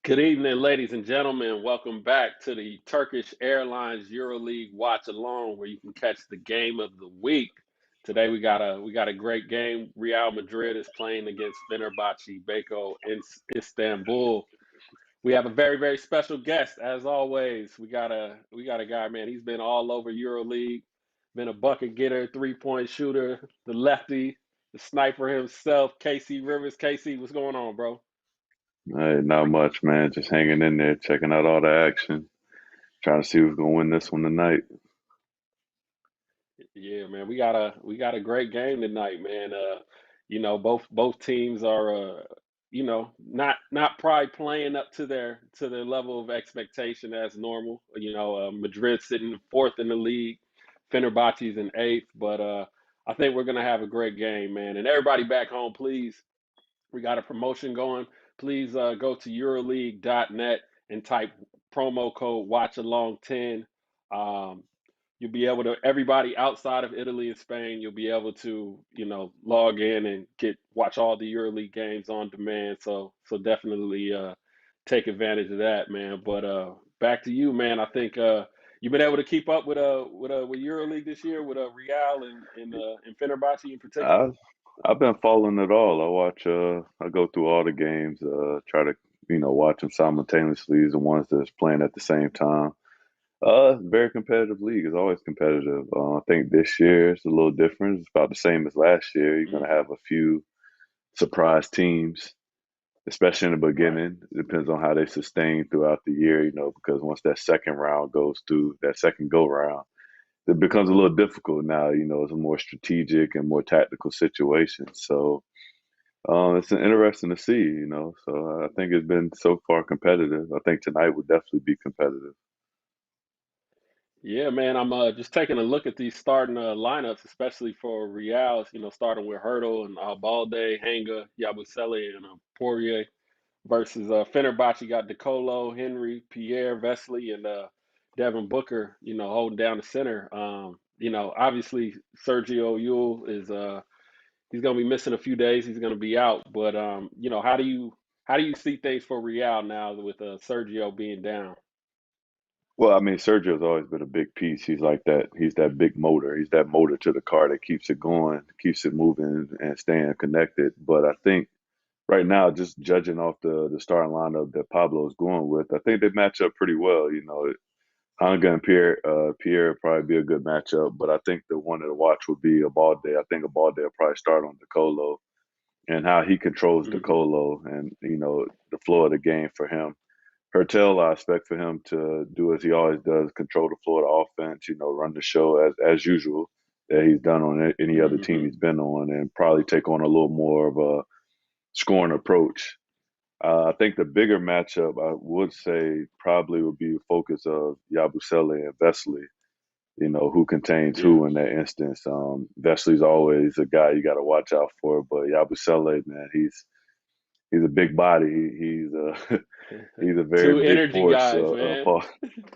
Good evening, ladies and gentlemen. Welcome back to the Turkish Airlines EuroLeague Watchalong, where you can catch the game of the week. Today we got a great game. Real Madrid is playing against Fenerbahce Beko in Istanbul. We have a very special guest, as always. We got a guy, man. He's been all over EuroLeague, been a bucket getter, 3-point shooter, the lefty, the sniper himself, Casey Rivers. Casey, what's going on, bro? Hey, not much, man. Just hanging in there, checking out all the action, trying to see who's gonna win this one tonight. Yeah, man, we got a great game tonight, man. Both teams are not probably playing up to their level of expectation as normal. Madrid sitting fourth in the league, Fenerbahce's in eighth, but I think we're gonna have a great game, man. And everybody back home, please, we got a promotion going. Please go to Euroleague.net and type promo code WatchAlong10. Um, you'll be able to everybody outside of Italy and Spain, you'll be able to log in and get watch all the EuroLeague games on demand. So definitely take advantage of that, man. But back to you, man. I think you've been able to keep up with EuroLeague this year with Real and Fenerbahce in particular. I've I've been following it all. I go through all the games, try to watch them simultaneously. The ones that's playing at the same time. Very competitive league. It's always competitive. I think this year is a little different. It's about the same as last year. You're gonna Hmm. have a few surprise teams, especially in the Right. beginning. It depends on how they sustain throughout the year, because once that second round goes through, that second go round, it becomes a little difficult now. It's a more strategic and more tactical situation. So it's interesting to see. So I think it's been so far competitive. I think tonight would definitely be competitive. Yeah, man, I'm just taking a look at these starting lineups, especially for Reals, starting with Hurdle and Balde, Hanga, Yabusele, and Poirier versus Fenerbahce got DeColo, Henry, Pierre, Vesely, and Devin Booker, holding down the center. Obviously Sergio Yul is he's going to be missing a few days. He's going to be out, but how do you see things for Real now with Sergio being down? Well, I mean, Sergio's always been a big piece. He's like that. He's that big motor. He's that motor to the car that keeps it going, keeps it moving, and staying connected. But I think right now, just judging off the starting lineup that Pablo's going with, I think they match up pretty well. Hanga and Pierre would probably be a good matchup, but I think the one to watch would be Abalde. I think Abalde will probably start on Decolo and how he controls Hmm. Decolo and the flow of the game for him. Hertel, I expect for him to do as he always does, control the floor of the offense, run the show as usual that he's done on any other team Hmm. he's been on, and probably take on a little more of a scoring approach. I think the bigger matchup, I would say, probably would be the focus of Yabusele and Vesely. Who contains Yeah. who in that instance. Vesely's always a guy you got to watch out for, but Yabusele, man, he's a big body. He's a he's a very Two big energy force. guys, man. Paul.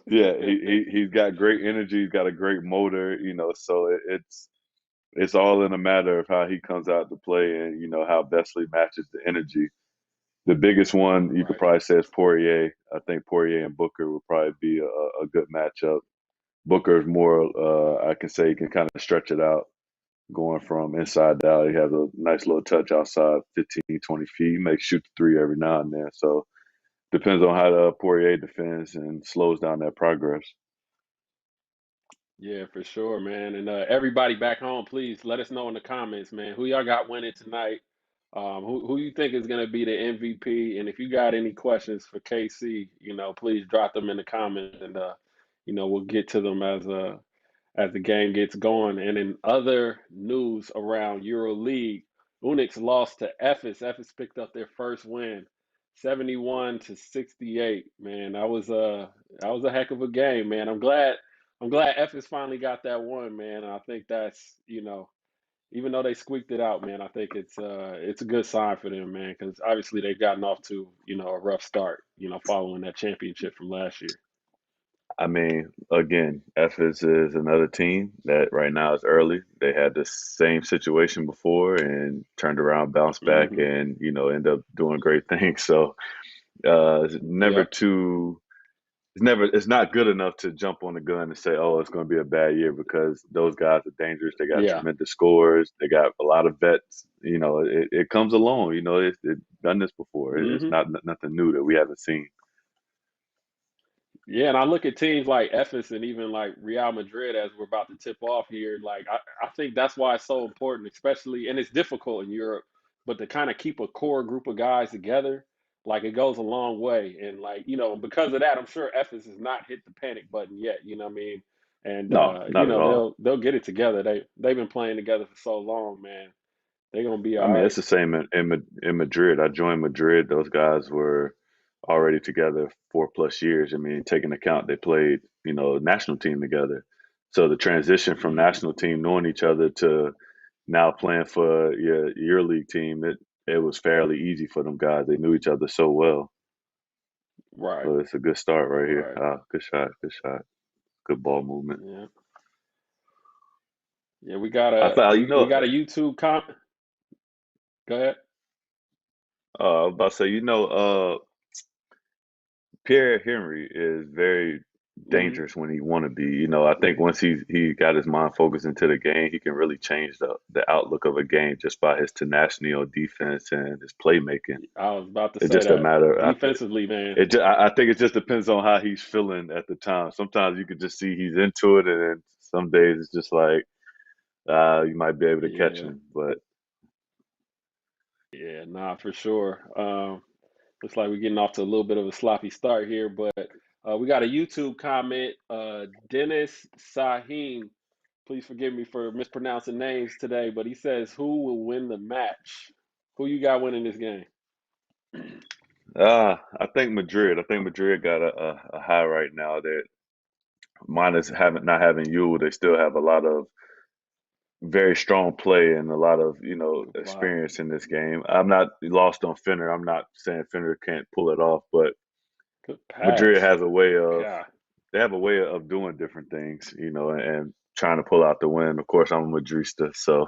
Yeah, he's got great energy. He's got a great motor. So it's all in a matter of how he comes out to play and how Vesely matches the energy. The biggest one you could Right. probably say is Poirier. I think Poirier and Booker would probably be a good matchup. Booker is more, I can say, he can kind of stretch it out going from inside out. He has a nice little touch outside 15, 20 feet. He makes shoot the three every now and then. So depends on how the Poirier defends and slows down that progress. Yeah, for sure, man. And everybody back home, please let us know in the comments, man, who y'all got winning tonight. Who you think is going to be the MVP? And if you got any questions for KC, please drop them in the comments, and we'll get to them as the game gets going. And in other news around EuroLeague, Unix lost to Ephes. Ephes picked up their first win, 71-68. Man, that was a heck of a game, man. I'm glad Ephes finally got that one, man. And I think that's, even though they squeaked it out, man, I think it's a good sign for them, man, because obviously they've gotten off to, a rough start, following that championship from last year. I mean, again, Ephes is another team that right now is early. They had the same situation before and turned around, bounced back, Hmm. and end up doing great things. So It's never Yep. too. It's not good enough to jump on the gun and say, "Oh, it's going to be a bad year," because those guys are dangerous. They got Yeah. tremendous scores. They got a lot of vets. It comes along. It's done this before. It's Hmm. not nothing new that we haven't seen. Yeah, and I look at teams like Ephes and even like Real Madrid as we're about to tip off here. Like I think that's why it's so important, especially and it's difficult in Europe, but to kind of keep a core group of guys together, like it goes a long way. And like, because of that, I'm sure Ephes has not hit the panic button yet, you know what I mean? And No, not at all. they'll get it together. They've been playing together for so long, man. They're gonna be I all mean, right. it's the same in Madrid. I joined Madrid. Those guys were already together 4+ years. I mean, taking account they played, national team together. So the transition from Hmm. national team knowing each other to now playing for your league team, it was fairly easy for them guys. They knew each other so well. Right, So it's a good start right here. right. Good shot, good shot, good ball movement. Yeah. Yeah, we got I a thought, we got a YouTube comment. Go ahead. I was about to say, Pierre Henry is very Hmm. dangerous when he want to be. I think once he got his mind focused into the game, he can really change the outlook of a game just by his tenacity on defense and his playmaking. I was about to It's say just a that matter. defensively, man. I think it just depends on how he's feeling at the time. Sometimes you could just see he's into it, and then some days it's just like you might be able to catch Yeah, him. But yeah, nah, for sure. Looks like we're getting off to a little bit of a sloppy start here, but we got a YouTube comment. Dennis Sahin, please forgive me for mispronouncing names today, but he says, "Who will win the match? Who you got winning this game?" I think Madrid. I think Madrid got a high right now. That minus having not having you, they still have a lot of very strong play and a lot of A lot. experience in this game. I'm not lost on Finner. I'm not saying Finner can't pull it off, but Good Madrid pass. has a way of God. they have a way of doing different things, and trying to pull out the win. Of course, I'm a Madrista, so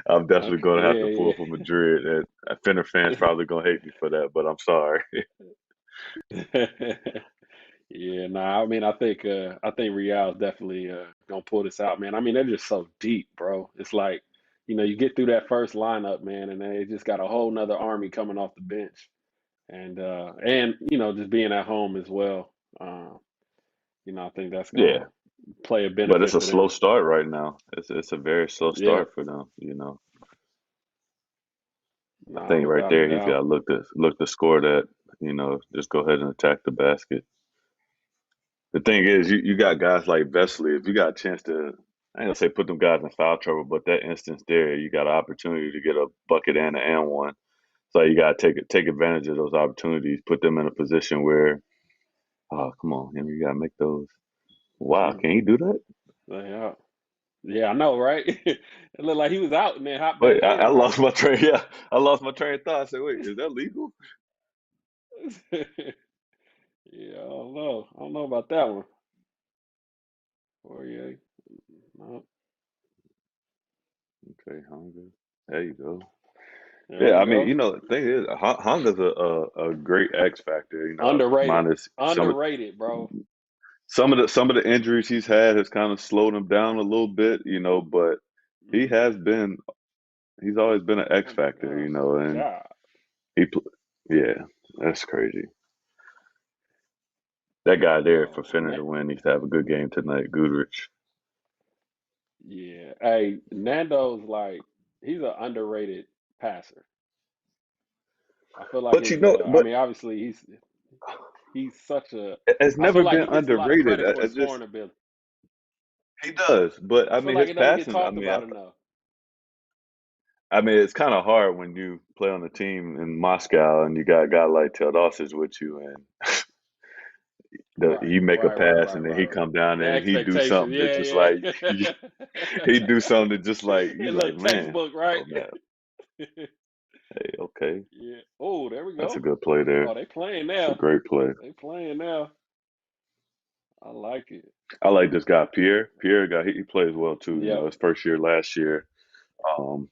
I'm definitely Okay. going to have to Yeah, pull for Madrid. And Finner fans probably going to hate me for that, but I'm sorry. yeah. Yeah, nah, I mean, I think Real's definitely gonna pull this out, man. I mean, they're just so deep, bro. It's like, you get through that first lineup, man, and they just got a whole nother army coming off the bench. And just being at home as well. I think that's Yeah, gonna play a but it's benefit a for slow them. start right now. It's a very slow Yeah, start for them. I nah, think right without a there he's got doubt. to look to score that. Just go ahead and attack the basket. The thing is, you got guys like Vesley. If you got a chance to, I ain't gonna say put them guys in foul trouble, but that instance there, you got an opportunity to get a bucket and one. So you got to take advantage of those opportunities. Put them in a position where, oh, come on, Henry, you got to make those. Wow, can he do that? Yeah, yeah, I know, right? It looked like he was out and then hopped back Wait, I in, right? lost my train. Yeah, I lost my train of thought. I said, wait, is that legal? Yeah, I don't know about that one. Or yeah, no, Okay, Hunger. There you go. there Yeah, you I mean, go. the thing is, Honda's a great X factor. Underrated, Minus underrated, bro. some of the injuries he's had has kind of slowed him down a little bit. But he Hmm. has been he's always been an X Oh my factor. gosh, And God, he, pl- yeah, that's crazy. That guy there for yo, Finner to win needs to have a good game tonight, Goodrich. yeah. Hey, Nando's like he's an underrated passer. I feel like But his. I but mean, obviously he's such a. it's I feel never like been he gets a lot of underrated. credit for I his just scoring ability. he does, but I I feel mean like his it doesn't get passing. talked about enough. I mean, it's kind of hard when you play on a team in Moscow and you got a guy like Teodosic with you, and Right, you make a right, right, pass, right, and then right, he right. come down The there and he do expectation, something that yeah, just like yeah. he do something that just like you It like, look man, textbook, right? oh man, hey, okay, Yeah. Oh, there we that's a go. good play Oh, there. they playing It's a now. great play. They playing now. I like it. I like this guy Pierre. Pierre guy, he plays well too. Yep. His first year last year, um,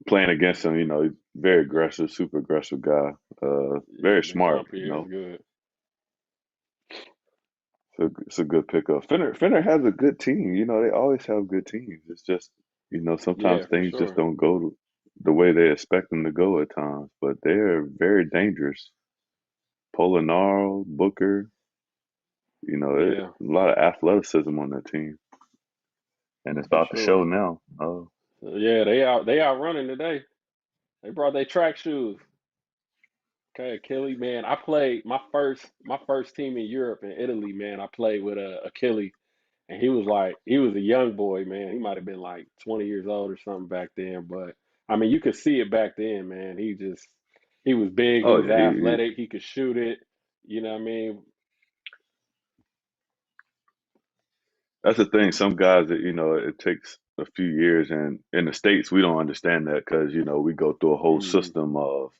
playing against him, he's very aggressive, super aggressive guy. Yeah, Very Deschamps smart, Pierre is good. So it's a good pickup. Fenner has a good team. They always have good teams. It's just, sometimes Yeah, for things just sure. don't go the way they expect them to go at times. But they're very dangerous. Polinaro, Booker, Yeah, a lot of athleticism on that team, and it's for about to sure. show now. Oh, So, yeah, they out running today. They brought their track shoes. Okay, Achilles, man. I played my first team in Europe in Italy, man. I played with Achilles, and he was a young boy, man. He might have been like 20 years old or something back then, but I mean, you could see it back then, man. He was big, he oh was yeah, he athletic, he could shoot it. You know what I mean? that's the thing. Some guys that it takes a few years, and in the States we don't understand that because we go through a whole Hmm. system of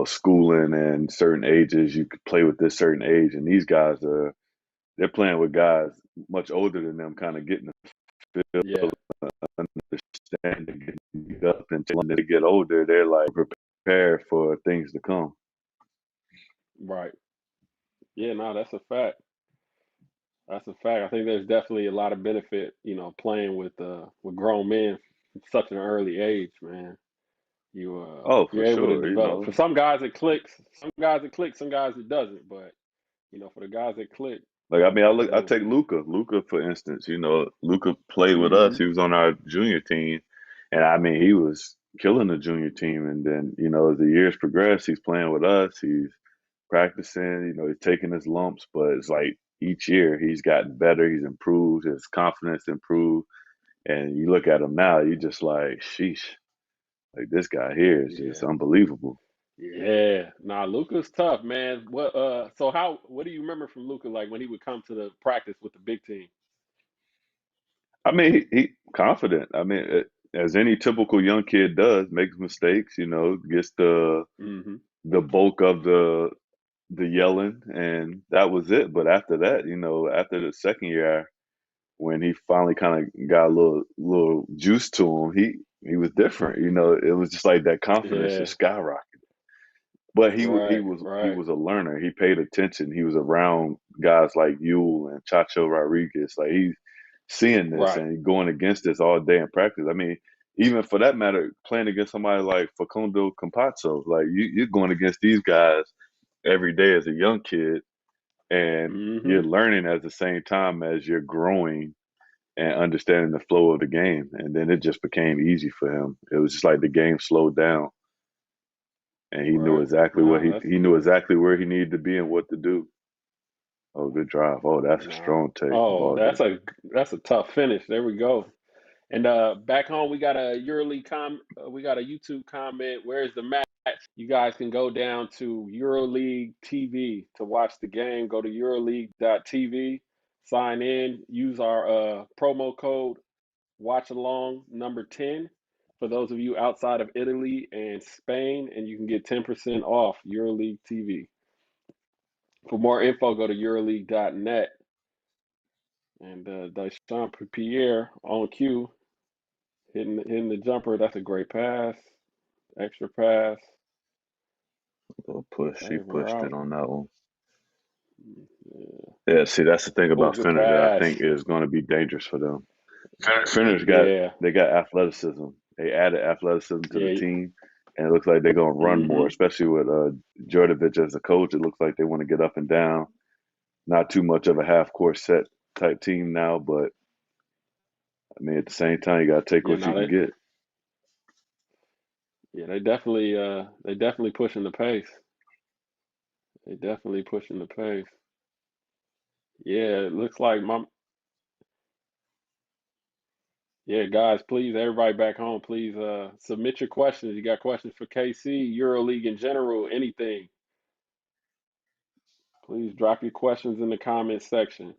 schooling and certain ages. You could play with this certain age, and these guys they're playing with guys much older than them, kind of getting the feel, Yeah, understanding, getting beat up, and when they get older, they're like prepared for things to come. right. Yeah, no, that's a fact. That's a fact. I think there's definitely a lot of benefit, playing with grown men at such an early age, man. Oh, for You're able to sure. develop. For some guys it clicks, some guys it clicks, some guys it doesn't. But for the guys that click, Like I mean, I absolutely. take Luca. Luca, for instance. Luca played with us. Hmm. He was on our junior team, and I mean, he was killing the junior team. And then as the years progress, he's playing with us. He's practicing. He's taking his lumps, but it's like each year he's gotten better. He's improved. His confidence improved. And you look at him now, you just like, sheesh, like this guy here is just Yeah, unbelievable. yeah. Nah, Luca's tough, man. What do you remember from Luca, like when he would come to the practice with the big team? I mean, he confident. I mean, as any typical young kid does, makes mistakes. Gets Hmm. the bulk of the yelling, and that was it. But after that, after the second year, when he finally kind of got a little juice to him, he was different. It was just like that confidence Yeah, just skyrocketed. But he right, was he right, was a learner. He paid attention. He was around guys like Yule and Chacho Rodriguez. Like he's seeing this right. and going against this all day in practice. I mean, even for that matter, playing against somebody like Facundo Campazzo, like you're going against these guys every day as a young kid, and Hmm. you're learning at the same time as you're growing and understanding the flow of the game. And then it just became easy for him. It was just like the game slowed down, and he knew Right. exactly what No, he that's he knew exactly where he needed to be and what to do. Oh, good drive. Oh, that's a no. strong take, Oh, Bogdan. that's a tough finish. There we go. And back home, we got a YouTube comment. Where's the match? You guys can go down to EuroLeague TV to watch the game. Go to EuroLeague.tv, sign in, use our promo code Watchalong number 10 for those of you outside of Italy and Spain, and you can get 10% off EuroLeague TV. For more info, go to EuroLeague.net. And Deschamps Pierre on cue, hitting the jumper. That's a great pass. Extra pass. Little push. He Okay, we're pushed it out. on that one. Yeah. Yeah, see, that's the thing Oh, about good Fenner that I pass. think is going to be dangerous for them. Fenner's Yeah. got athleticism. They added athleticism to the Yeah. team, and it looks like they're going to run more, Mm-hmm. especially with Djordjevic as a coach. It looks like they want to get up and down. Not too much of a half court set type team now, but I mean, at the same time, you got to take Yeah, what you no, can get. they definitely pushing the pace. They definitely pushing the pace. Yeah, it looks like my yeah, guys, please, everybody back home, please submit your questions. You got questions for KC, EuroLeague in general, anything. Please drop your questions in the comments section.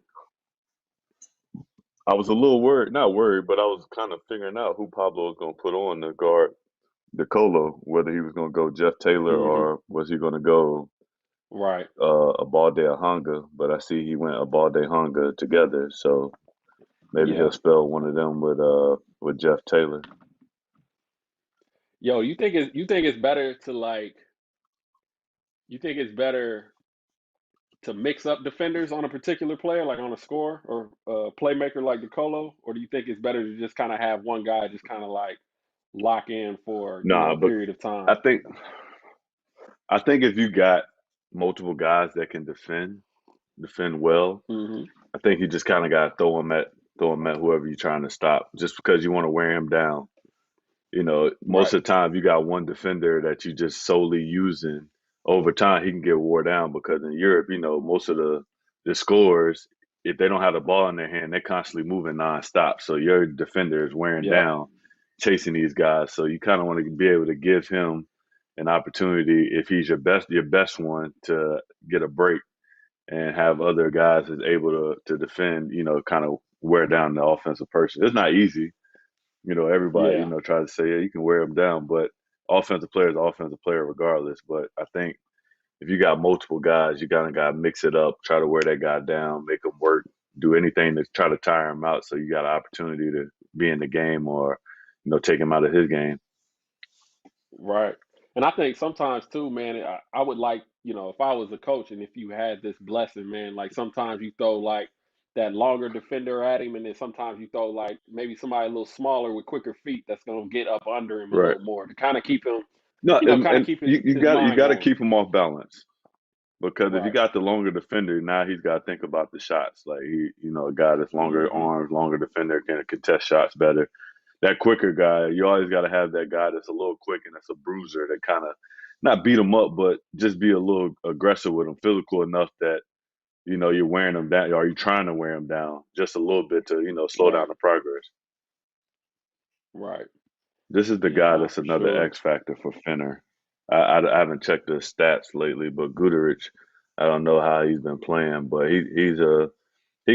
I was a little worried, not worried, but I was kind of figuring out who Pablo was going to put on the guard Nicolo, whether he was going to go Jeff Taylor Hmm. or was he going to go Right. Abalde Ahanga. But I see he went Abalde Ahanga together, so maybe he'll Yeah. spell one of them with Jeff Taylor. Yo, you think it's better to like You think it's better to mix up defenders on a particular player, like on a scorer or a playmaker like DeColo, or do you think it's better to just kind of have one guy just kind of like lock in for Nah, a but period of time? I think I think if you got multiple guys that can defend well, Hmm. I think you just kind of got to throw them at whoever you're trying to stop, just because you want to wear him down. Most Right. of the time, you got one defender that you just solely using. Over time, he can get wore down because in Europe, most of the scorers, if they don't have the ball in their hand, they're constantly moving nonstop. So your defender is wearing Yep. down, chasing these guys. So you kind of want to be able to give him an opportunity if he's your best one to get a break and have other guys that's able to defend. Kind of wear down the offensive person. It's not easy, everybody, Yeah. tries to say, yeah, you can wear them down, but offensive player is offensive player regardless. But I think if you got multiple guys, you gotta got to mix it up, try to wear that guy down, make him work, do anything to try to tire him out, so you got an opportunity to be in the game or take him out of his game. Right. And I think sometimes too, man, I would like, if I was a coach and if you had this blessing, man, like sometimes you throw like that longer defender at him, and then sometimes you throw like maybe somebody a little smaller with quicker feet that's gonna get up under him a Right. little more to kind of keep him, No, and, kind of and keep you, you his got you mind got to going. keep him off balance because if you Right. got the longer defender, now he's got to think about the shots. Like a guy that's longer Hmm. arms, longer defender can contest shots better. That quicker guy, you always got to have that guy that's a little quick and that's a bruiser that kind of not beat him up, but just be a little aggressive with him, physical enough that you're wearing him down, or you're trying to wear him down just a little bit to slow down Right. the progress. Right. This is the Yeah, guy nah, that's for another sure. X factor for Finner. I haven't checked the stats lately, but Guterich, I don't know how he's been playing, but he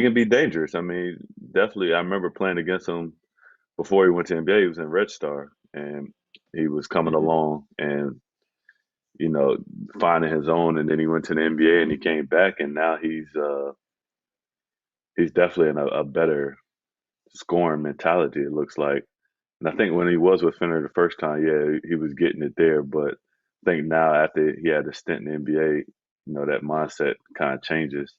can be dangerous. I mean, definitely. I remember playing against him before he went to NBA. He was in Red Star, and he was coming Hmm. along and you know finding his own. And then he went to the NBA and he came back, and now he's definitely in a better scoring mentality. It looks like. And I think when he was with Fenner the first time, yeah, he was getting it there. But I think now after he had a stint in the NBA, that mindset kind of changes,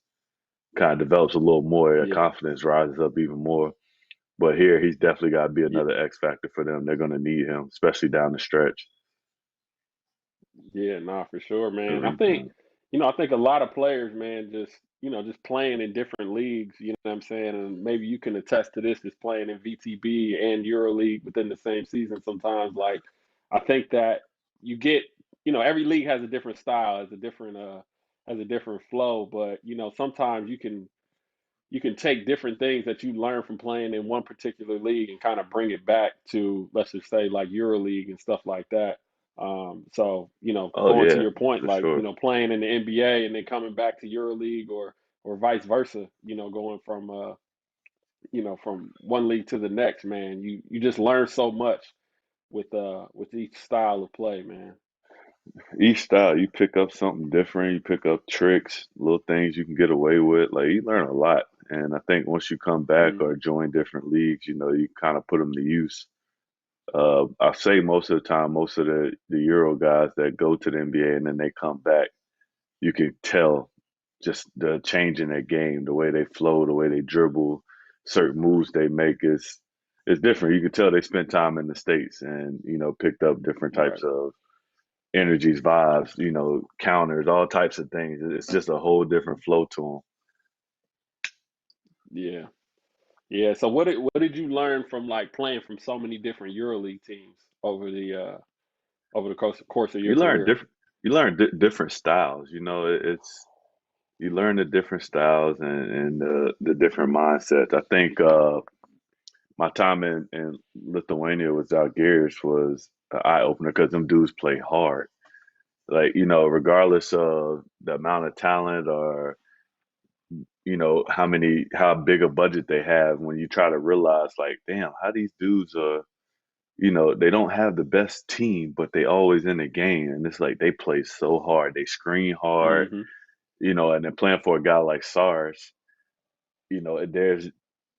kind of develops a little more. Yeah. Confidence rises up even more. But here, he's definitely got to be Yeah. another X factor for them. They're going to need him, especially down the stretch. Yeah, nah, for sure, man. Mhm. I think a lot of players, man, just playing in different leagues, you know what I'm saying? And maybe you can attest to this, just playing in VTB and EuroLeague within the same season sometimes. Like, I think that you get, every league has a different style, has a different flow, but, sometimes you can take different things that you learn from playing in one particular league and kind of bring it back to, let's just say, like EuroLeague and stuff like that. So, Oh going to yeah, your point, for like, sure. playing in the NBA and then coming back to EuroLeague or vice versa, going from one league to the next, man, you just learn so much with each style of play, man. Each style, you pick up something different. You pick up tricks, little things you can get away with. Like you learn a lot. And I think once you come back Mm, or join different leagues, you kind of put them to use. I say most of the time, most of the Euro guys that go to the NBA and then they come back, you can tell just the change in their game, the way they flow, the way they dribble, certain moves they make is different. You can tell they spent time in the States and picked up different right. types of energies, vibes, counters, all types of things. It's just a whole different flow to them. Yeah. Yeah. So what did you learn from like playing from so many different EuroLeague teams over the course of your You learn career? different. You learn different styles. It's you learn the different styles and the different mindsets. I think my time in Lithuania with Zalgiris was an eye opener because them dudes play hard. Like regardless of the amount of talent or how big a budget they have, when you try to realize like, damn, how these dudes are. They don't have the best team, but they always in the game, and it's like they play so hard. They screen hard, Hmm. and then playing for a guy like SARS, there's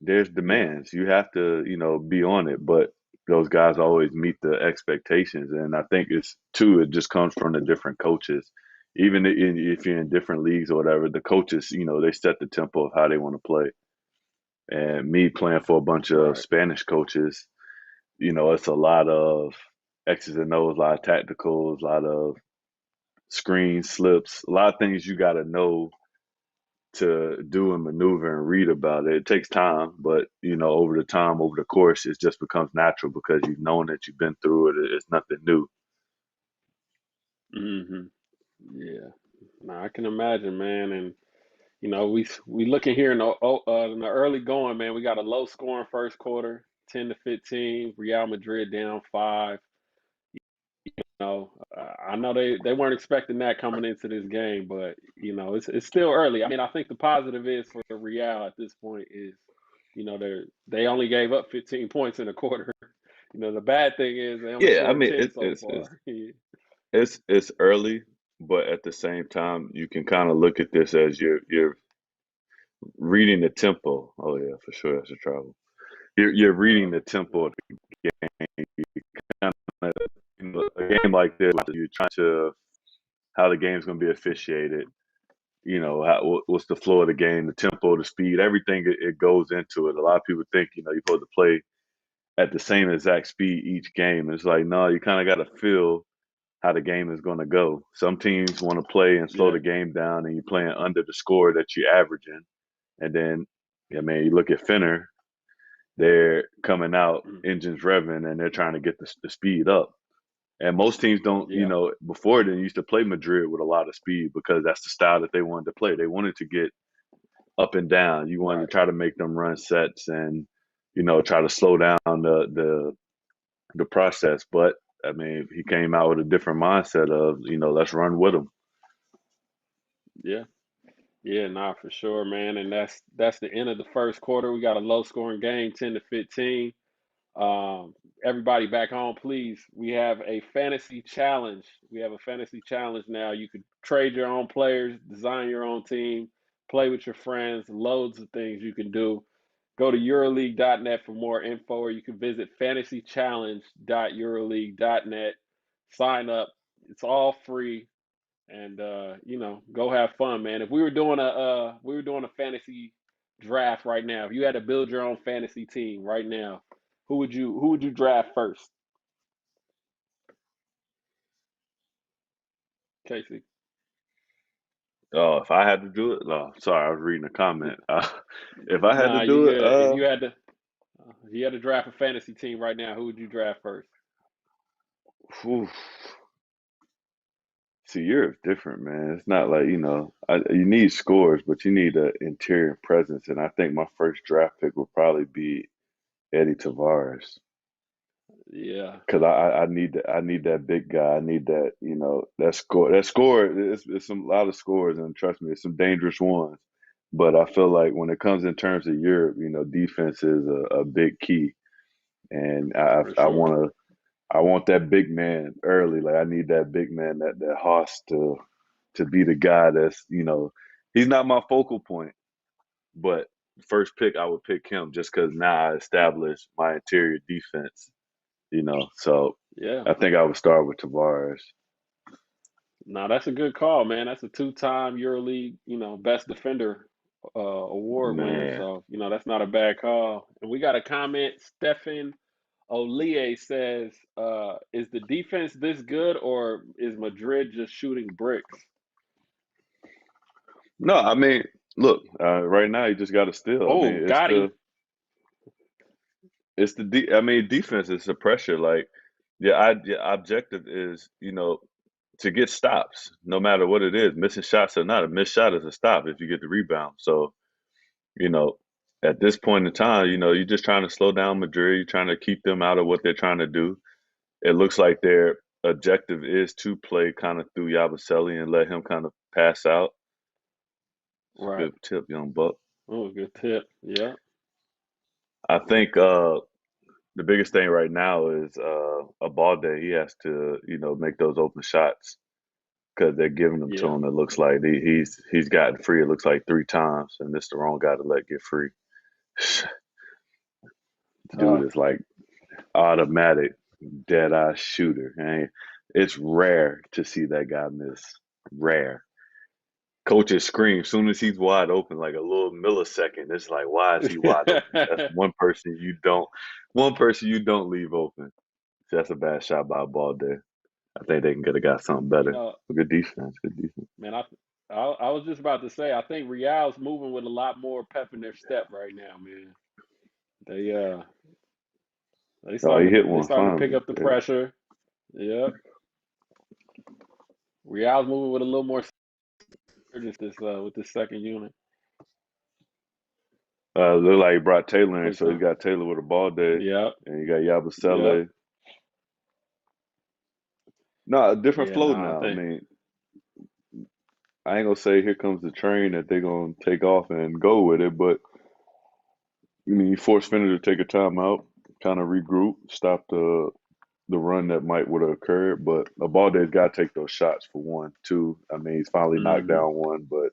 Yeah. demands. You have to, be on it, but those guys always meet the expectations. And I think it just comes from the different coaches. if you're in different leagues or whatever, the coaches, they set the tempo of how they want to play. And me playing for a bunch of Right. Spanish coaches, it's a lot of X's and O's, a lot of tacticals, a lot of screen slips, a lot of things you got to know to do and maneuver and read about it. It takes time, but over the time, over the course, it just becomes natural because you've known it, you've been through it. It's nothing new. Hmm. Yeah. No, I can imagine, man. And we looking here in the early going, man. We got a low scoring first quarter, 10-15. Real Madrid down five. I know they weren't expecting that coming into this game, but it's still early. I mean, I think the positive is for Real at this point is, they only gave up 15 points in a quarter. The bad thing is they only Yeah, I scored mean 10 it, so far. Yeah. it's early, but at the same time, you can kind of look at this as you're reading the tempo. Oh yeah, for sure, that's a travel. You're reading Yep. the tempo of the game. Kind of, a game like this, you're trying to how the game's going to be officiated. What's the flow of the game, the tempo, the speed, everything it goes into it. A lot of people think you're supposed to play at the same exact speed each game. It's like no, you kind of got to feel how the game is going to go. Some teams want to play and slow Yeah. the game down, and you're playing under the score that you're averaging. And then, yeah, man, you look at Finner, they're coming out, Mm. engines revving, and they're trying to get the speed up. And most teams don't, Yeah. before they used to play Madrid with a lot of speed because that's the style that they wanted to play. They wanted to get up and down. You wanted to Right. try to make them run sets and, try to slow down the process. But I mean, he came out with a different mindset of, let's run with them. Yeah. Yeah, nah, for sure, man. And that's the end of the first quarter. We got a low scoring game, 10-15. Um, Everybody back home, please. We have a fantasy challenge. We have a fantasy challenge now. You could trade your own players, design your own team, play with your friends, loads of things you can do. Go to EuroLeague.net for more info, or you can visit fantasychallenge.euroleague.net. Sign up. It's all free, and go have fun, man. If we were doing a fantasy draft right now, if you had to build your own fantasy team right now, who would you draft first, Casey? Oh, if I had to do it, no, sorry, I was reading a comment. If I had to Nah, you do it, good. If you had to draft a fantasy team right now, who would you draft first? whew, see, you're different, man. It's not like, you need scores, but you need an interior presence. And I think my first draft pick would probably be Eddie Tavares. Yeah, Because I need that big guy. I need that, that score. It's some a lot of scores, and trust me, it's some dangerous ones. But I feel like when it comes in terms of Europe, defense is a big key. And for I sure. want to I want that big man early. Like I need that big man, that hoss to be the guy that's, he's not my focal point, but first pick I would pick him just because now I established my interior defense. So Yeah. I think I would start with Tavares. Nah, that's a good call, man. That's a two-time EuroLeague, best defender award winner. Man. So, that's not a bad call. And we got a comment. Stefan Olie says, is the defense this good or is Madrid just shooting bricks? No, I mean, look, right now you just got to steal. I Oh, mean, got him. I mean, defense is the pressure. Like, your objective is, to get stops, no matter what it is, missing shots or not. A missed shot is a stop if you get the rebound. So, you know, at this point in time, you're just trying to slow down Madrid. You're trying to keep them out of what they're trying to do. It looks like their objective is to play kind of through Yabusele and let him kind of pass out. It's a Right. good tip, young buck. Oh, good tip. Yeah. I think the biggest thing right now is a ball day. He has to, make those open shots because they're giving them to Yeah. him. It looks like he's gotten free. It looks like three times, and this the wrong guy to let get free. Dude Tough. is like automatic dead eye shooter. And it's rare to see that guy miss. rare. Coaches scream as soon as he's wide open, like a little millisecond. It's like, why is he wide open? That's one person you don't leave open. So that's a bad shot by a ball there. I think they can get a guy something You better. know, Good defense. Good defense. man, I was just about to say, I think Real's moving with a lot more pep in their step right now, man. They uh Oh, he hit they one starting to pick finally. up the Yeah. pressure. Yep. Real's moving with a little more surge this with this second unit Look like he brought Taylor in, for so he's sure. got Taylor with a ball day, Yep. and you got Yep. Yabusele. No, a different Yeah, flow no, I now. I think mean, I ain't gonna say here comes the train that they're gonna take off and go with it, but I mean, you force Fender to take a timeout, kind of regroup, stop the run that might would have occurred. But Abalday's got to take those shots for one, two. I mean, he's finally knocked hmm down one, but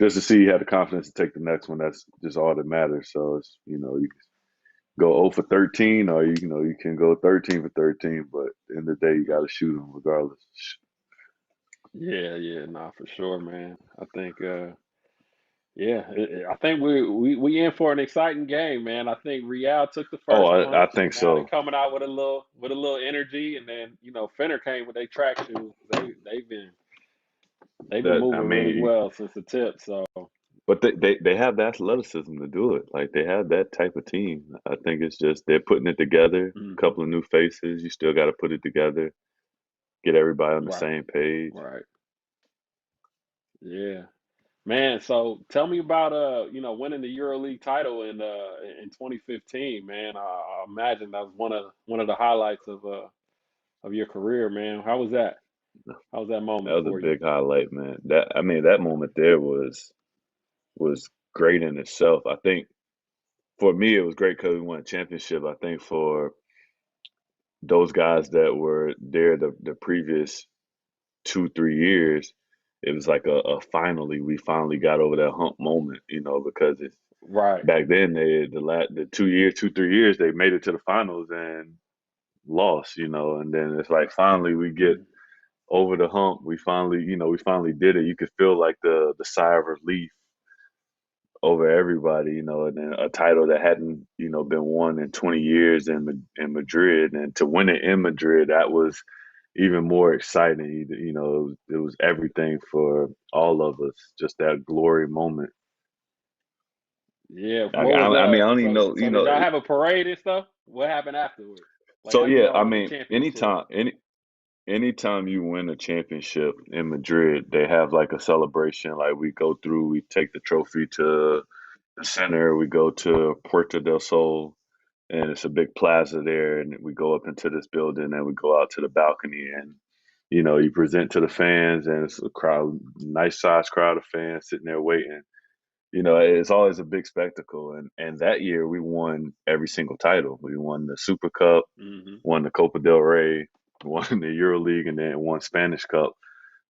just to see he had the confidence to take the next one, that's just all that matters. So it's you can go 0 for 13, or you can go 13 for 13. But at the end of the day, you got to shoot them regardless. Yeah, yeah, nah, for sure, man. I think yeah, I think we in for an exciting game, man. I think Real took the Oh, first I punch. think Now they so. coming out with a little energy, and then Fenner came with their track shoes. They've been That I moving really mean, well since the tip. So but they have the athleticism to do it. Like they have that type of team. I think it's just they're putting it together. A hmm couple of new faces. You still got to put it together. Get everybody on the right, same page. right, yeah, man. So tell me about winning the EuroLeague title in 2015, man. I imagine that was one of the highlights of your career, man. How was that? How was that That moment was a for you? big highlight, man. That moment there was great in itself. I think for me it was great because we won a championship. I think for those guys that were there the previous 2 3 years, it was like a finally we finally got over that hump moment, because it's Right. back then the 2 years 2 3 years they made it to the finals and lost, and then it's like finally we get Mm. over the hump. We finally did it. You could feel like the sigh of relief over everybody, and then a title that hadn't, been won in 20 years in Madrid, and to win it in Madrid, that was even more exciting. It was everything for all of us, just that glory moment. Yeah. I, What was I, I mean, I don't even so know, so did y'all have a parade and stuff? What happened afterwards? Like so after yeah, y'all I won the mean, championship? anytime you win a championship in Madrid, they have like a celebration. Like we go through, we take the trophy to the center, we go to Puerta del Sol, and it's a big plaza there, and we go up into this building, and we go out to the balcony, and you present to the fans, and it's a crowd, nice sized crowd of fans sitting there waiting. It's always a big spectacle, and that year we won every single title. We won the Super Cup, Hmm. won the Copa del Rey, won the EuroLeague, and then won Spanish Cup,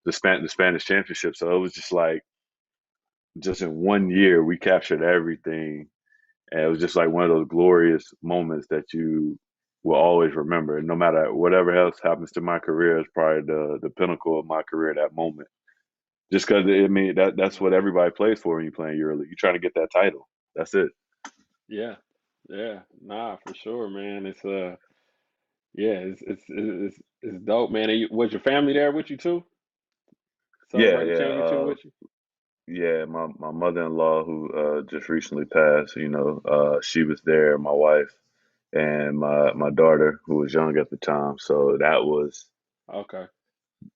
the Spanish Championship. So it was just like just in one year we captured everything, and it was just like one of those glorious moments that you will always remember. And no matter whatever else happens to my career, it's probably the pinnacle of my career. That moment, just because I mean that's what everybody plays for when you play in EuroLeague. You're trying to get that title. That's it. Yeah. Yeah. Nah, for sure, man. Yeah, it's dope, man. And was your family there with you too? Yeah, Celebrate the yeah. championship with you? Yeah, my mother-in-law who just recently passed, she was there, my wife and my daughter who was young at the time. So Okay.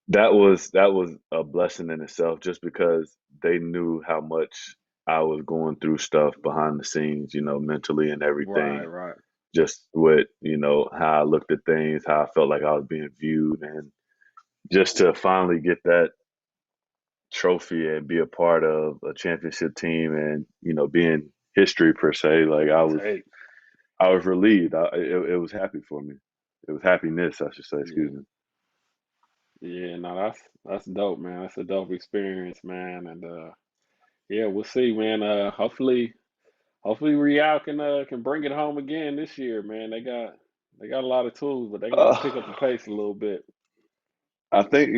that was a blessing in itself, just because they knew how much I was going through stuff behind the scenes, mentally and Right, everything, right. just with, how I looked at things, how I felt like I was being viewed, and just to finally get that trophy and be a part of a championship team and be in history per se. Like Take. I was relieved. It was happy for me. It was happiness, I should say. Yeah. Excuse me. Yeah, no, that's dope, man. That's a dope experience, man. And yeah, we'll see, man. Hopefully Real can bring it home again this year, man. They got a lot of tools, but they're gonna have to pick up the Uh, pace a little bit. I think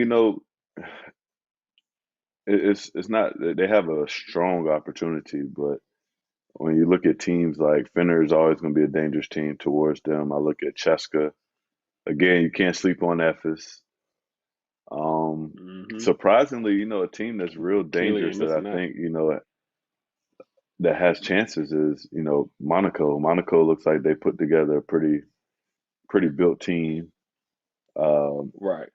it's not they have a strong opportunity, but when you look at teams like Fener is always going to be a dangerous team towards them. I look at Cheska again. You can't sleep on Ephes. Mm-hmm. Surprisingly, a team that's real Keely dangerous ain't that I missing that. think that has chances is Monaco. Monaco looks like they put together a pretty built team. Um, Right.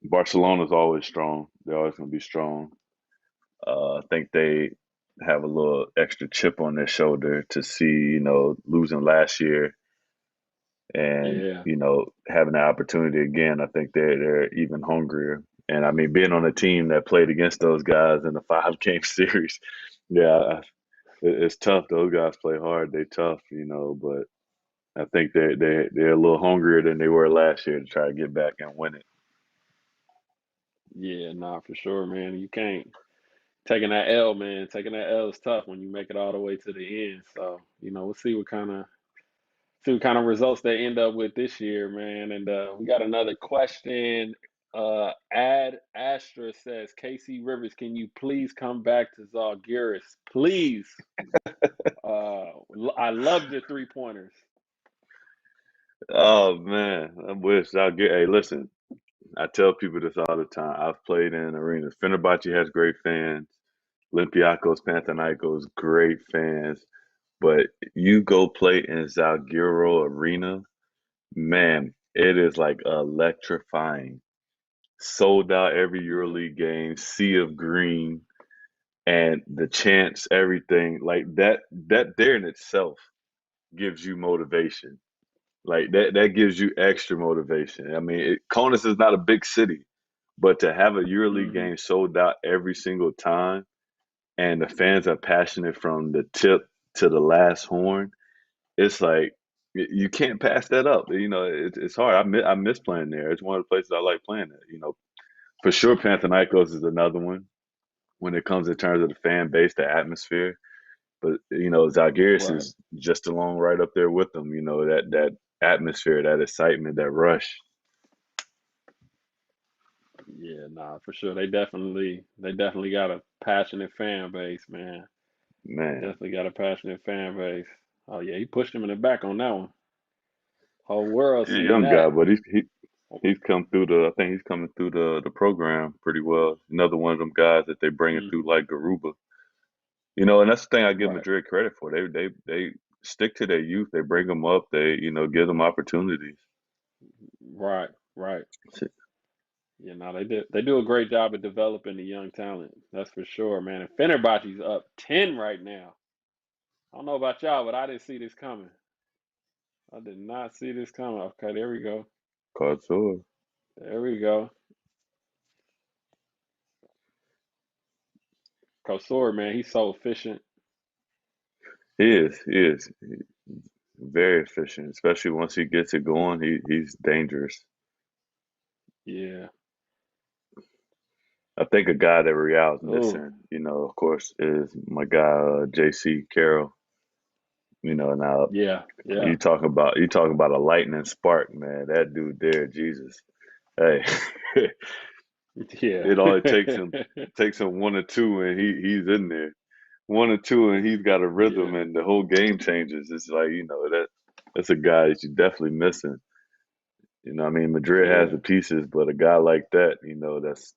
Barcelona's always strong. They're always going to be strong. I think they have a little extra chip on their shoulder to see, losing last year and, Yeah. having the opportunity again. I think they're even hungrier. And I mean, being on a team that played against those guys in a 5 game series, yeah, it's tough. Those guys play hard. They tough, but I think they're a little hungrier than they were last year to try to get back and win it. Yeah, nah, for sure, man. You can't taking that L, man. Taking that L is tough when you make it all the way to the end. So, we'll see what kind of results they end up with this year, man. And we got another question. Ad Astra says, KC Rivers, can you please come back to Zalgiris? Please. I loved your 3 pointers. Oh man, I wish I'll get. Hey, listen, I tell people this all the time. I've played in arenas. Fenerbahce has great fans. Olympiacos, Panathinaikos, great fans. But you go play in Zalgiris Arena, man, it is like electrifying. Sold out every Yeah. EuroLeague game, sea of green, and the chants, everything like that. That there in itself gives you motivation. Like that gives you extra motivation. I mean, Kaunas is not a big city, but to have a EuroLeague Hmm. game sold out every single time, and the fans are passionate from the tip to the last horn, it's like you can't pass that up. It's hard. I miss playing there. It's one of the places I like playing at. For sure, Panathinaikos is another one when it comes in terms of the fan base, the atmosphere. But Zalgiris Right. is just along right up there with them. That atmosphere, that excitement, that rush. Yeah, nah, for sure. They definitely got a passionate fan base, man. Man, Definitely got a passionate fan base. Oh yeah, he pushed him in the back on that one. Whole world he's a seen young guy, that. but he's come through I think he's coming through the program pretty well. Another one of them guys that they bring it through Hmm. like Garuba. And that's the thing I give Right. Madrid credit for. They stick to their youth. They bring them up. They give them opportunities. Right. Right. They do a great job of developing the young talent. That's for sure, man. And Fenerbahce's up 10 right now. I don't know about y'all, but I didn't see this coming. I did not see this coming. Okay, there we go. Carson. There we go. Kosor, man, he's so efficient. He is very efficient, especially once he gets it going. He's dangerous. Yeah. I think a guy that Real's Oh, missing, of course, is my guy JC Carroll. Now yeah. Yeah. you talk about a lightning spark, man. That dude there, Jesus. Hey, Yeah. it only takes him one or two, and he's in there. One or two, and he's got a Yeah. rhythm, and the whole game changes. It's like that's a guy that you're definitely missing. I mean, Madrid has Yeah. the pieces, but a guy like that, that's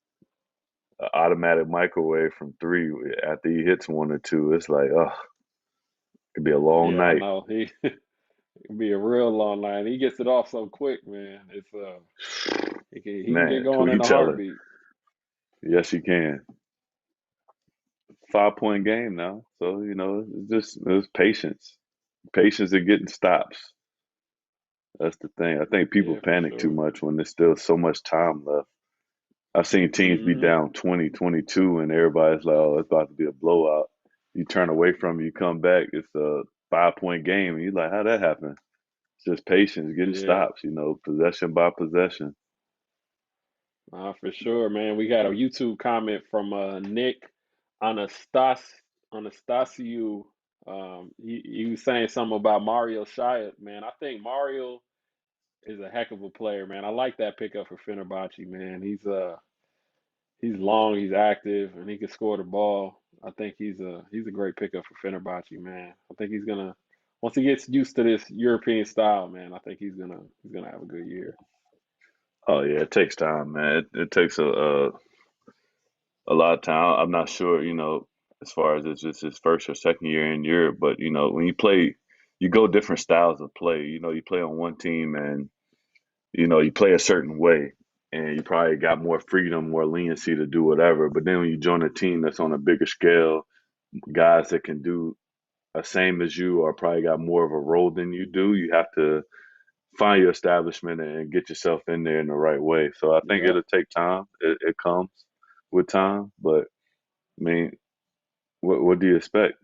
an automatic microwave from three. After he hits one or two, it's like, oh, it could be a long Yeah, I night. know. He can be a real long line. He gets it off so quick, man. He can get Man, who going you in a telling? heartbeat. Yes, he can. 5 point game now, so it's patience, patience of getting stops. That's the thing. I think people Yeah, for panic too sure. much when there's still so much time left. I've seen teams be Hmm. down 20, 22, and everybody's like, oh, it's about to be a blowout. You turn away from it, you come back, it's a 5 point game. And you're like, how'd that happen? It's just patience, getting Yeah. stops, possession by possession. For sure, man. We got a YouTube comment from Nick Anastas Anastasiou. He was saying something about Mario Shayat, man. I think Mario is a heck of a player, man. I like that pickup for Fenerbahce, man. He's long, he's active, and he can score the ball. I think he's a great pickup for Fenerbahce, man. I think he's gonna once he gets used to this European style, man. I think he's gonna have a good year. Oh yeah, it takes time, man. It takes a lot of time. I'm not sure, as far as it's just his first or second year in Europe, but when you play, you go different styles of play. You play on one team and you play a certain way, and you probably got more freedom, more leniency to do whatever. But then when you join a team that's on a bigger scale, guys that can do the same as you or probably got more of a role than you do, you have to find your establishment and get yourself in there in the right way. So I think Yep. it'll take time. It comes with time, but I mean, what do you expect?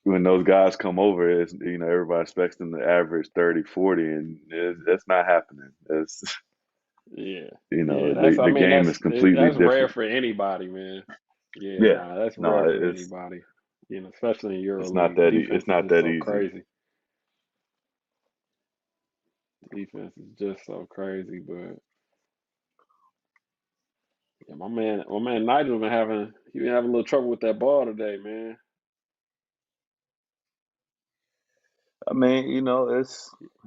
When those guys come over, everybody expects them to average 30, 40, and that's not happening. It's Yeah. Yeah. That's the I the mean game is completely that's rare different. for anybody, man. Yeah, Yeah, nah, that's no, rare for anybody. Especially in it's not EuroLeague. that it's Defense is not just that so easy. crazy. Defense is just so crazy. But yeah, my man Nigel been having a little trouble with that ball today, man. I mean, it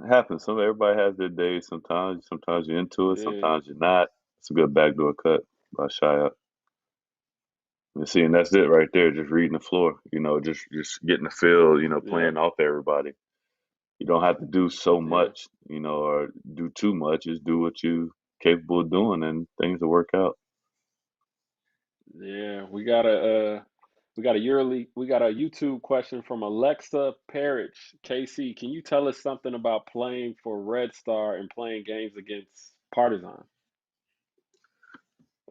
happens. Everybody has their days. Sometimes you're into it, Yeah, sometimes you're not. It's a good backdoor cut by Shia. And see, and that's it right there. Just reading the floor. Just getting the feel. yep, Playing off everybody. You don't have to do so yeah, much, or do too much. Just do what you capable of doing, and things will work out. yeah. We got a EuroLeague. We got a YouTube question from Alexa Parrish. KC, can you tell us something about playing for Red Star and playing games against Partizan?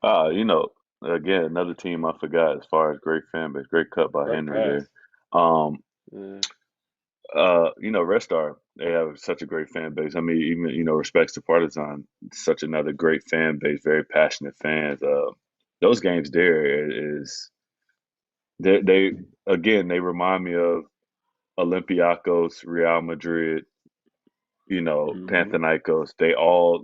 Ah, again, another team I forgot as far as great fan base, great cut by Great Henry pass. there. Um, Yeah. Red Star, they have such a great fan base. I mean, even respects to Partizan, such another great fan base, very passionate fans. Those games there is they again they remind me of Olympiacos, Real Madrid, Hmm. Panathinaikos. They all,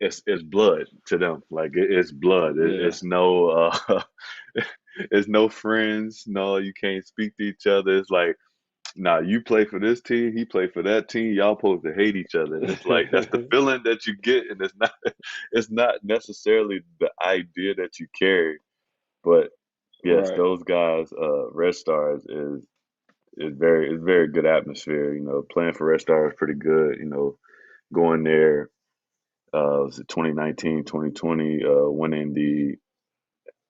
it's blood to them. Like it's blood. Yeah. It's no it's no friends. No, you can't speak to each other. It's like, nah, you play for this team, he play for that team. Y'all supposed to hate each other, and it's like that's the feeling that you get, and it's not it's not necessarily the idea that you carry, but yes, Right. those guys, Red Stars is very good atmosphere. Playing for Red Stars is pretty good. Going there, was it 2019, 2020, winning the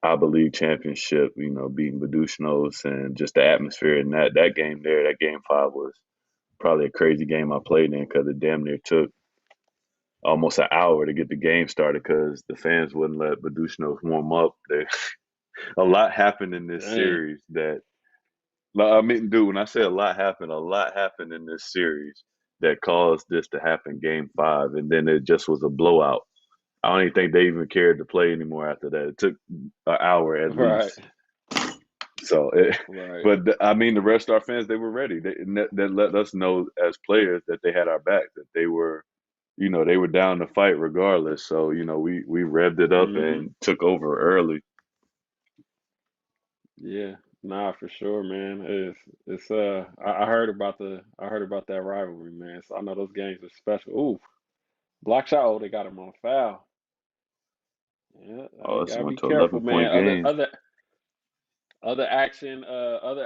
ABA League championship, beating Badushinos, and just the atmosphere in that game there, that game five was probably a crazy game I played in because it damn near took almost an hour to get the game started because the fans wouldn't let Badushinos warm up. A lot happened in this Dang. series that, I mean, dude, when I say a lot happened in this series that caused this to happen game five, and then it just was a blowout. I don't even think they even cared to play anymore after that. It took an hour at Right. least. So, Right. but I mean, the Red Star fans, they were ready. That let us know as players that they had our back, that they were, they were down to fight regardless. So, we revved it up Hmm. and took over early. Yeah. Nah, for sure, man. I heard about that rivalry, man. So I know those games are special. Ooh, block shot. Oh, they got him on a foul. Yeah, Oh, you this gotta be went to careful, 11 man. point game. Other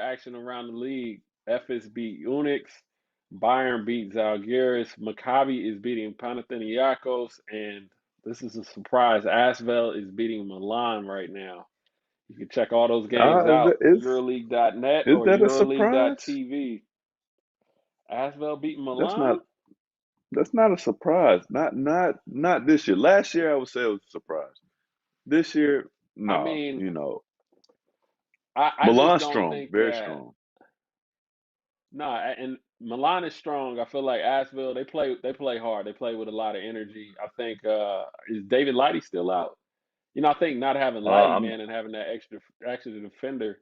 action around the league. Efes beat Unix. Bayern beat Zalgiris. Maccabi is beating Panathinaikos, and this is a surprise. Asvel is beating Milan right now. You can check all those games Is out. that EuroLeague.net is or that a surprise? EuroLeague.tv. Asvel beating That's not Milan. that's not a surprise. Not this year. Last year I would say it was a surprise. This year, I no. mean, I just Milan's don't strong, think very that. strong. No, and Milan is strong. I feel like Asheville, they play hard. They play with a lot of energy. I think is David Lighty still out? I think not having Lighty, I'm man, and having that extra defender,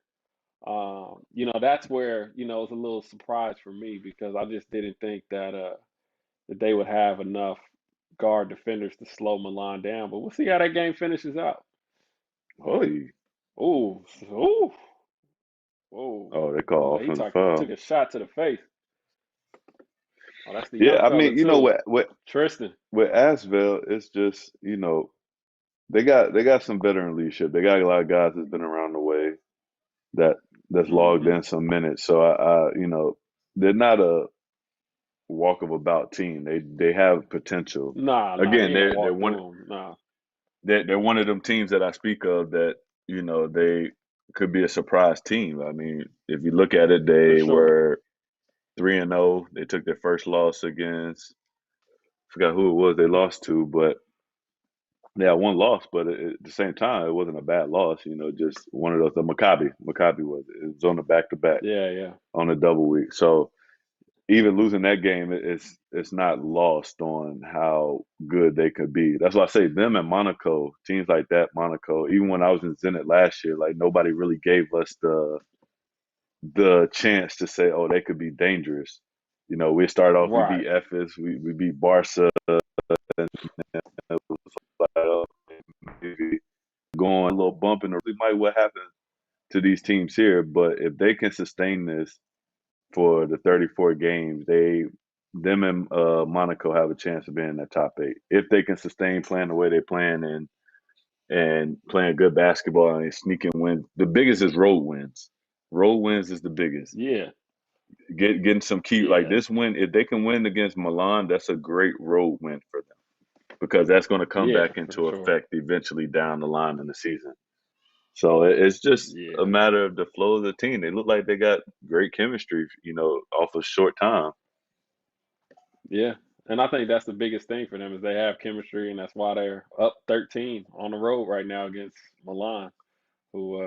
that's where, it's a little surprise for me because I just didn't think that they would have enough guard defenders to slow Milan down. But we'll see how that game finishes out. Oh, Ooh, ooh, whoa. oh, they Looked call like he offensive foul. took a shot to the face. Oh, that's the Yeah, young I fella mean, you know too, Tristan. with Asvel, it's just they got some veteran leadership. They got a lot of guys that's been around the way that that's logged Mm-hmm. in some minutes. So I they're not a walk of about team. They have potential. Nah, Again, he ain't they're walk one through him. Nah, they're one of them teams that I speak of that they could be a surprise team. I mean, if you look at it, for they sure. were 3-0. They took their first loss against I forgot who it was they lost to, but they had one loss. But at the same time, it wasn't a bad loss. Just one of those. The Maccabi, it was on the back to back Yeah, yeah, on a double week. So even losing that game, it's not lost on how good they could be. That's why I say them and Monaco, teams like that, Monaco. Even when I was in Zenit last year, like nobody really gave us the chance to say, oh, they could be dangerous. We start off, we right. beat Ephes, we beat Barca, and it was like, maybe going a little bump in the really might what happened to these teams here. But if they can sustain this for the 34 games, them and Monaco have a chance of being in the top eight if they can sustain playing the way they playing and playing good basketball and sneaking wins. The biggest is road wins. Road wins is the biggest. Yeah, Getting some key like yeah, this win. If they can win against Milan, that's a great road win for them because that's going to come yeah, back for into sure. effect eventually down the line in the season. So it's just a Yeah, matter of the flow of the team. They look like they got great chemistry, off a short time. yeah. And I think that's the biggest thing for them is they have chemistry, and that's why they're up 13 on the road right now against Milan, who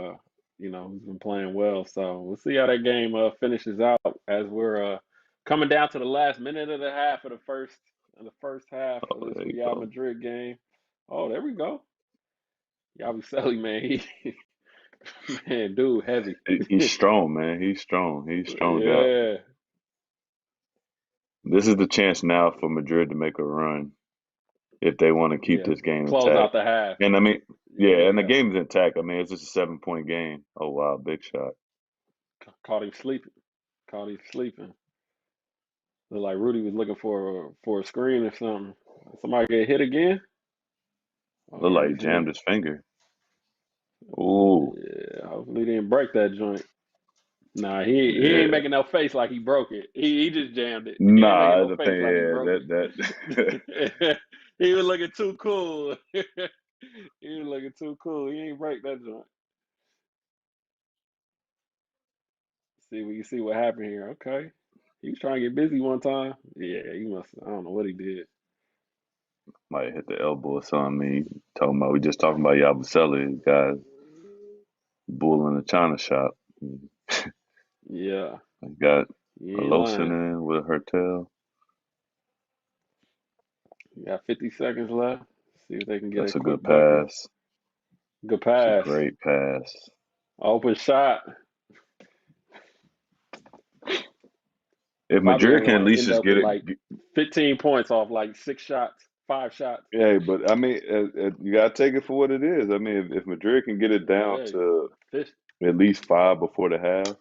who's been playing well. So we'll see how that game finishes out as we're coming down to the last minute of the half of the first half of Oh, this there you Real go. Madrid game. Oh, there we go. Yabusele, man, he man, dude, heavy. He's strong, man. He's strong. He's strong out. Yeah, This is the chance now for Madrid to make a run if they want to keep yeah. this game Close intact. out the half. And I mean, yeah, and the Yeah, game is intact. I mean, it's just a 7 point game. Oh wow, big shot. caught him sleeping. Caught him sleeping. Looked like Rudy was looking for a screen or something. Somebody get hit again. Oh Look yeah, like he he's hit. jammed his finger. Ooh, Yeah, hopefully he didn't break that joint. Nah, he ain't yeah. making no face like he broke it. He just jammed it. He ain't making Nah, no the thing, face like he yeah, broke that it. He was looking too cool. He was looking too cool. He ain't break that joint. See, we can see what happened here. Okay, he was trying to get busy one time. Yeah, he must. I don't know what he did. might hit the elbow or something. I mean, talking about we just talking about Yabusele, guys, bull in the china shop. Yeah, Got he a ain't Lotion lying. in with her tail. You got 50 seconds left. See if they can get a That's a quick good bucket. pass. Good It's a pass. great pass. Open shot. If Probably Madrid gonna can at like least end just up get with it, like 15 points off like 6 shots, 5 shots. yeah. But I mean, you gotta take it for what it is. I mean, if Madrid can get it down Yeah, to fish. at least five before the half,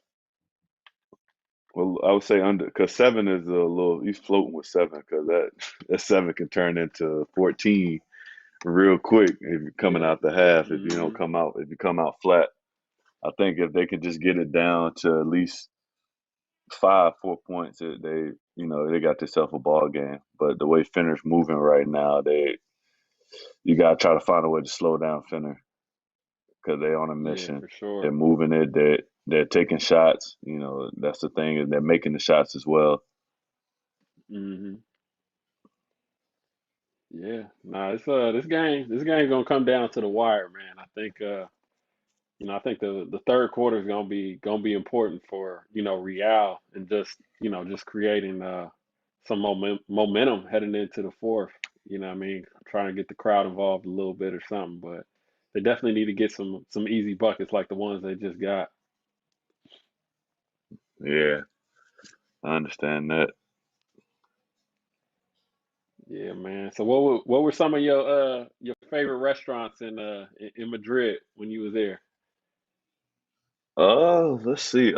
well, I would say under because seven is a little. He's floating with seven because that seven can turn into 14 real quick if you're coming Yeah. out the half. If you don't Hmm. come out, if you come out flat, I think if they could just get it down to at least 4 points, they got themselves a ball game. But the way Finner's moving right now, you gotta try to find a way to slow down Finner because they're on a Yeah, mission. for They're sure. moving it. They're taking shots. That's the thing, and they're making the shots as well. Hmm. Yeah. Nah, it's this game's gonna come down to the wire, man. I think the third quarter is gonna be important for Real and just creating some momentum heading into the fourth. You know what I mean? Trying to get the crowd involved a little bit or something, but they definitely need to get some easy buckets like the ones they just got. Yeah, I understand that. Yeah, man. So what were some of your favorite restaurants in Madrid when you was there? Let's see.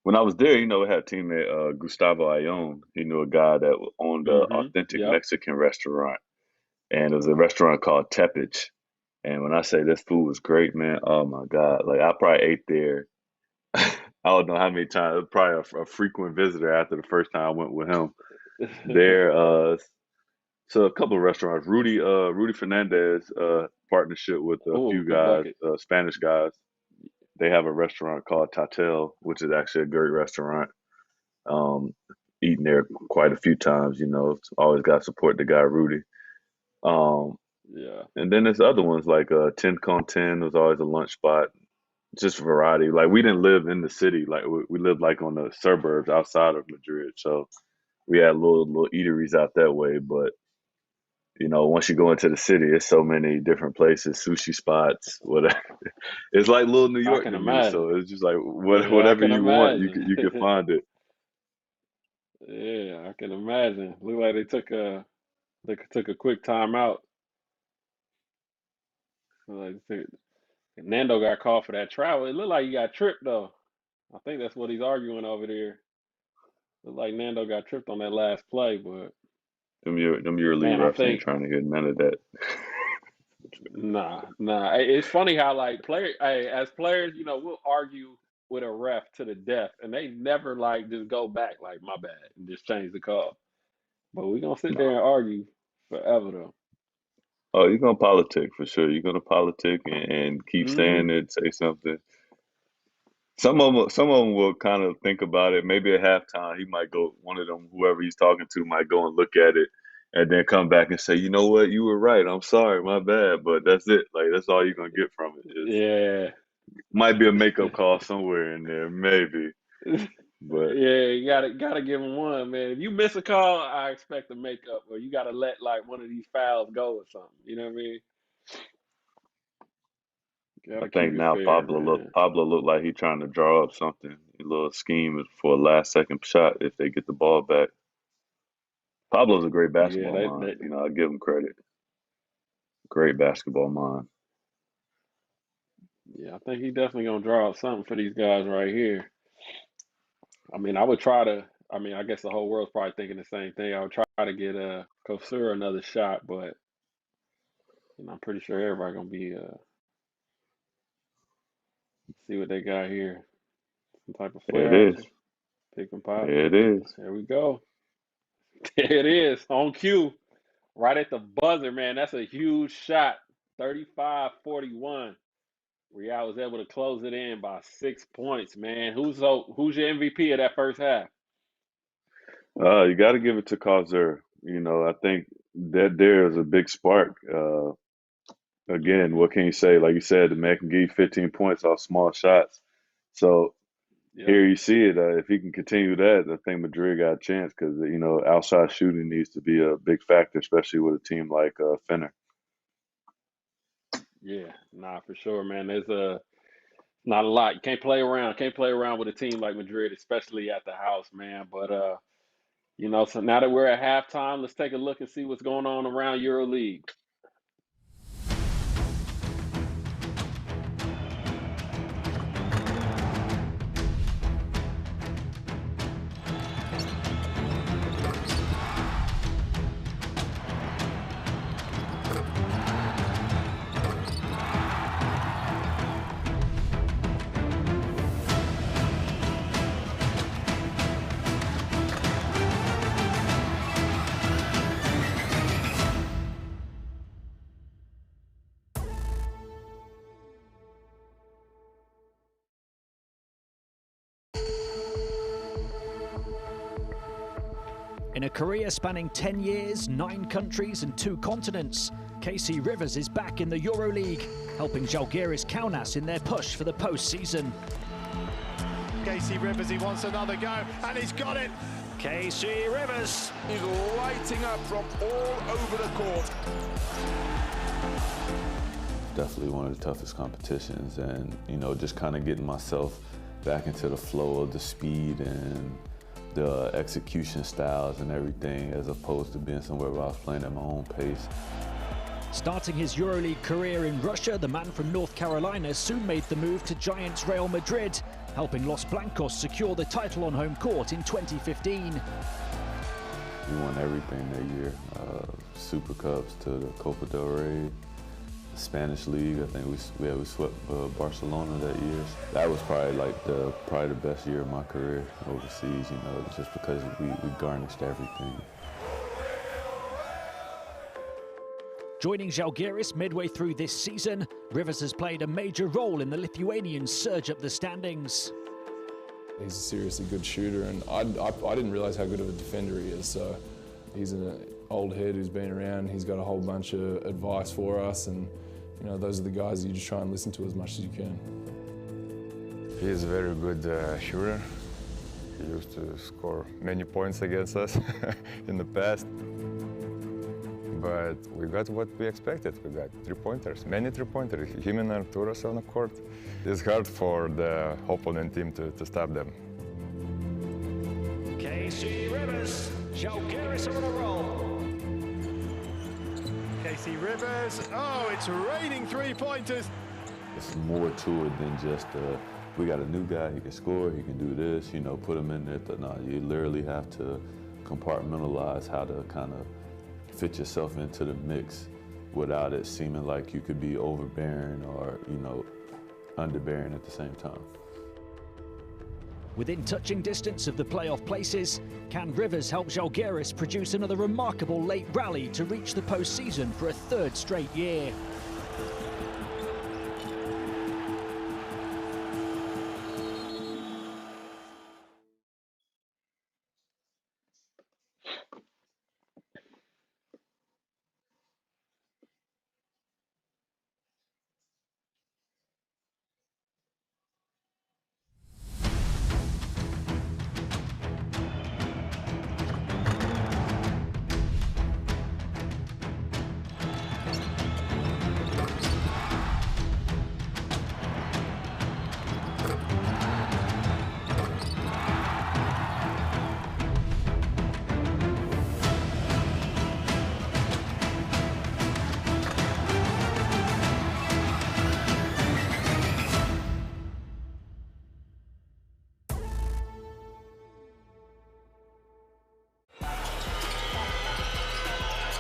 When I was there, we had a teammate, Gustavo Ayon. He knew a guy that owned a Mm-hmm. authentic Yep. Mexican restaurant, and it was a restaurant called Tepich. And when I say this food was great, man, oh my God! Like I probably ate there. I don't know how many times. It was probably a frequent visitor after the first time I went with him. There, so a couple of restaurants. Rudy Fernandez, partnership with a Oh, few the guys, bucket. Spanish guys. They have a restaurant called Tatel, which is actually a great restaurant. Um, Eaten there quite a few times. Always got to support the guy Rudy. Um, Yeah. and then there's other ones like 10 Con 10 was always a lunch spot. Just variety. Like we didn't live in the city. Like we lived like on the suburbs outside of Madrid. So we had little eateries out that way. But once you go into the city, it's so many different places, sushi spots, whatever. It's like little New I York can to me. imagine. So it's just like Yeah, I whatever can you want, you imagine. can find it. Yeah, I can imagine. Look like they took a quick time out. Like Nando got called for that travel. It looked like he got tripped though. I think that's what he's arguing over there. Looked like Nando got tripped on that last play, but Them EuroLeague man, I refs ain't think trying to hear none of that. nah, nah. It's funny how like as players, we'll argue with a ref to the death, and they never like just go back like my bad and just change the call. But we gonna sit there No. and argue forever though. Oh, you're gonna politic for sure. You're gonna politic and keep Hmm. saying it, say something. Some of them will kind of think about it. Maybe at halftime, he might go. One of them, whoever he's talking to, might go and look at it, and then come back and say, "You know what? You were right. I'm sorry, my bad." But that's it. Like that's all you're gonna get from it. Is Yeah. might be a makeup call somewhere in there, maybe. But Yeah, you gotta give him one, man. If you miss a call, I expect a makeup, or you gotta let like one of these fouls go or something. You know what I mean? I Gotta keep think it now fair, Pablo man. look like he's trying to draw up something, a little scheme for a last second shot if they get the ball back. Pablo's a great Yeah, basketball mind. I give him credit. Great basketball mind. yeah, I think he definitely gonna draw up something for these guys right here. I mean, I would try to. I mean, I guess the whole world's probably thinking the same thing. I would try to get Kosura another shot, but I'm pretty sure everybody gonna be see what they got here. Some type of There it flare is. action, pick and pop. There it is. There we go. There it is on cue. Right at the buzzer, man. That's a huge shot. 35-41. Real was able to close it in by 6 points, man. Who's your MVP of that first half? You got to give it to Causer. I think that there is a big spark. Again, Hmm. what can you say? Like you said, the man can give you 15 points off small shots. So Yep. here you see it. If he can continue that, I think Madrid got a chance because outside shooting needs to be a big factor, especially with a team like Fener. Yeah. Nah, for sure, man. There's not a lot. You can't play around. Can't play around with a team like Madrid, especially at the house, man. But so now that we're at halftime, let's take a look and see what's going on around EuroLeague. In a career spanning 10 years, 9 countries and 2 continents, Casey Rivers is back in the EuroLeague, helping Žalgiris Kaunas in their push for the postseason. Casey Rivers, he wants another go, and he's got it! Casey Rivers He's lighting up from all over the court. Definitely one of the toughest competitions, and just kind of getting myself back into the flow of the speed and the execution styles and everything, as opposed to being somewhere where I was playing at my own pace. Starting his EuroLeague career in Russia, the man from North Carolina soon made the move to Giants Real Madrid, helping Los Blancos secure the title on home court in 2015. We won everything that year. Super Cups to the Copa del Rey, the Spanish League. I think we swept Barcelona that year. That was probably the best year of my career overseas. Just because we garnished everything. Joining Žalgiris midway through this season, Rivers has played a major role in the Lithuanians' surge up the standings. He's a seriously good shooter, and I didn't realise how good of a defender he is. So he's an old head who's been around. He's got a whole bunch of advice for us, and those are the guys you just try and listen to as much as you can. He's a very good shooter. He used to score many points against us in the past. But we got what we expected. We got three-pointers, many three-pointers. Him and Arturas on the court. It's hard for the opponent team to stop them. Casey Rivers, Žalgiris are on a roll. Casey Rivers, oh, it's raining three-pointers. It's more to it than just we got a new guy, he can score, he can do this, put him in there. No, you literally have to compartmentalize how to kind of fit yourself into the mix without it seeming like you could be overbearing or, underbearing at the same time. Within touching distance of the playoff places, can Rivers help Žalgiris produce another remarkable late rally to reach the postseason for a third straight year?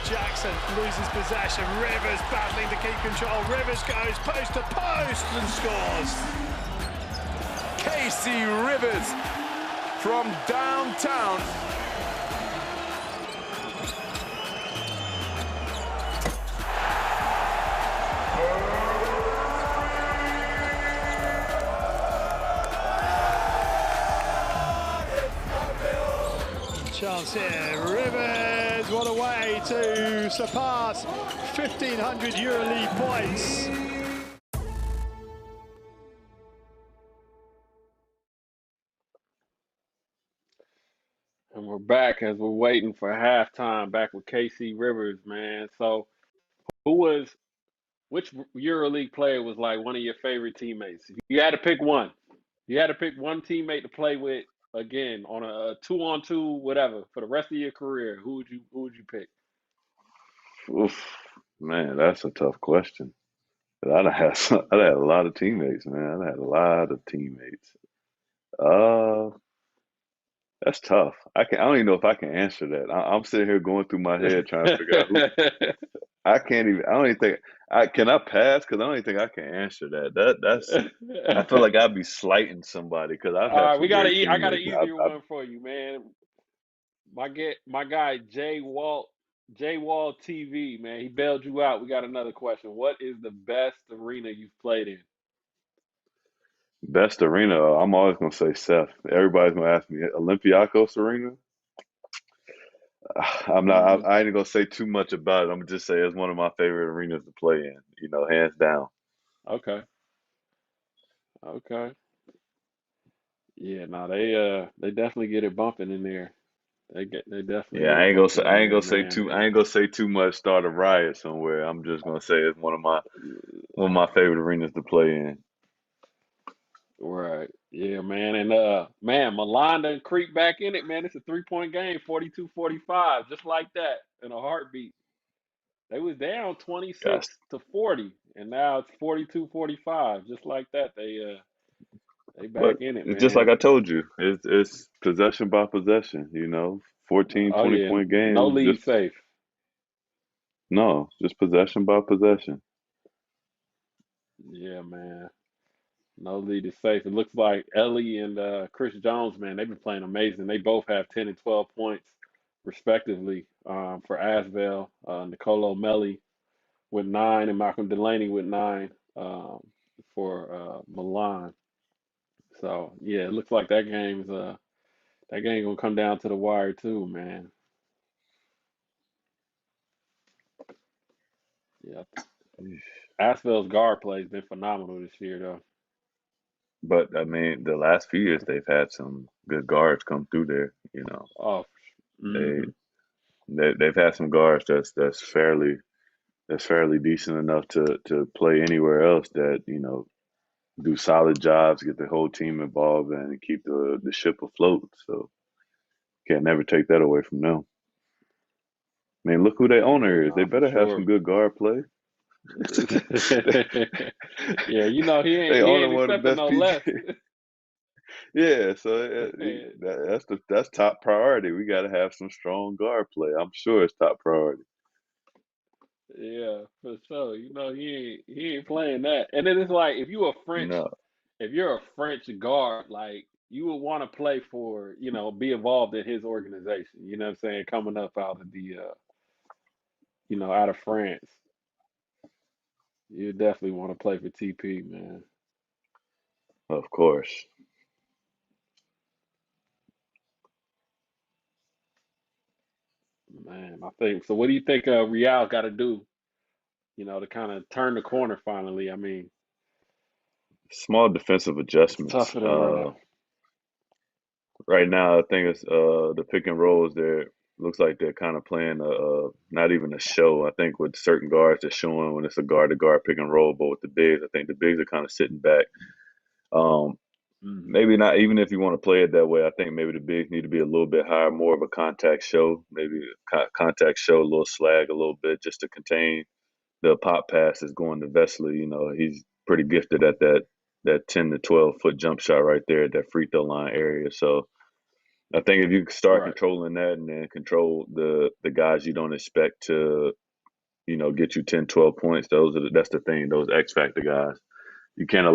Jackson loses possession. Rivers battling to keep control. Rivers goes post to post and scores. Casey Rivers from downtown. Chance here, Rivers, what a way to surpass 1,500 EuroLeague points. And we're back as we're waiting for halftime, back with KC Rivers, man. So which EuroLeague player was like one of your favorite teammates? If you had to pick one, you had to pick one teammate to play with again on a 2-on-2, whatever, for the rest of your career, who would you pick? Oof, man, that's a tough question. I'd have had a lot of teammates, man. I'd had a lot of teammates. Uh, that's tough. I don't even know if I can answer that. I'm sitting here going through my head trying to figure out who. I can't even. I don't even think. Can I pass? Because I don't even think I can answer that. That's. I feel like I'd be slighting somebody because I've All had right, some great I got an teammates. easier one for you, man. My guy J Wall TV, man. He bailed you out. We got another question. What is the best arena you've played in? Best arena. I'm always gonna say Seth. Everybody's gonna ask me Olympiacos arena. I'm not. I ain't gonna say too much about it. I'm gonna just say it's one of my favorite arenas to play in. Hands down. Okay. Okay. Yeah, no, they definitely get it bumping in there. They definitely Yeah, get I it ain't gonna bumping say. in I ain't there, gonna say man. too. I ain't gonna say too much. Start a riot somewhere. I'm just gonna say it's one of my favorite arenas to play in. Right. Yeah, man. And man, Milan done creep back in it, man. It's a 3-point game, 42-45, just like that, in a heartbeat. They was down 26 Yes. to 40, and now it's 42-45. Just like that, they back But in it, it's just like man. I told you, it's possession by possession, 14, Oh 20 yeah, point no games. lead Just safe. no, just possession by possession. Yeah, man. No lead is safe. It looks like Ellie and Chris Jones, man, they've been playing amazing. They both have 10 and 12 points, respectively, for Asvel. Nicolo Melli with 9 and Malcolm Delaney with 9 for Milan. So yeah, it looks like that game gonna come down to the wire too, man. Yeah, Asvel's guard play has been phenomenal this year, though. But I mean, the last few years they've had some good guards come through there. Oh, They mm-hmm. they've had some guards that's fairly decent enough to play anywhere else that do solid jobs, get the whole team involved, and keep the ship afloat. So can't never take that away from them. I mean, look who their Yeah, owner is. They nah, for better have some sure. good guard play. Yeah, They he owner ain't one of the accepting best no less. PG. Yeah, so that's top priority. We got to have some strong guard play. I'm sure it's top priority. Yeah, for sure. He ain't playing that. And then it's like No, if you're a French guard, like you would want to play for, be involved in his organization. You know what I'm saying? Coming up out of out of France, you definitely want to play for TP, man. of course. Man, I think so. What do you think Real got to do, to kind of turn the corner finally? I mean, Small defensive it's tough adjustments. for them right now. Right now, I think it's the pick and rolls. There looks like they're kind of playing not even a show. I think with certain guards, they're showing when it's a guard to guard pick and roll. But with the bigs, I think the bigs are kind of sitting back. Um, Hmm. Maybe not even if you want to play it that way. I think maybe the bigs need to be a little bit higher, more of a contact show. Maybe contact show, a little slag, a little bit, just to contain the pop passes going to Vesely. He's pretty gifted at that 10 to 12 foot jump shot right there at that free throw line area. So I think if you start Right. controlling that and then control the guys you don't expect to, get you 10, 12 points, that's the thing, those X factor guys. You can't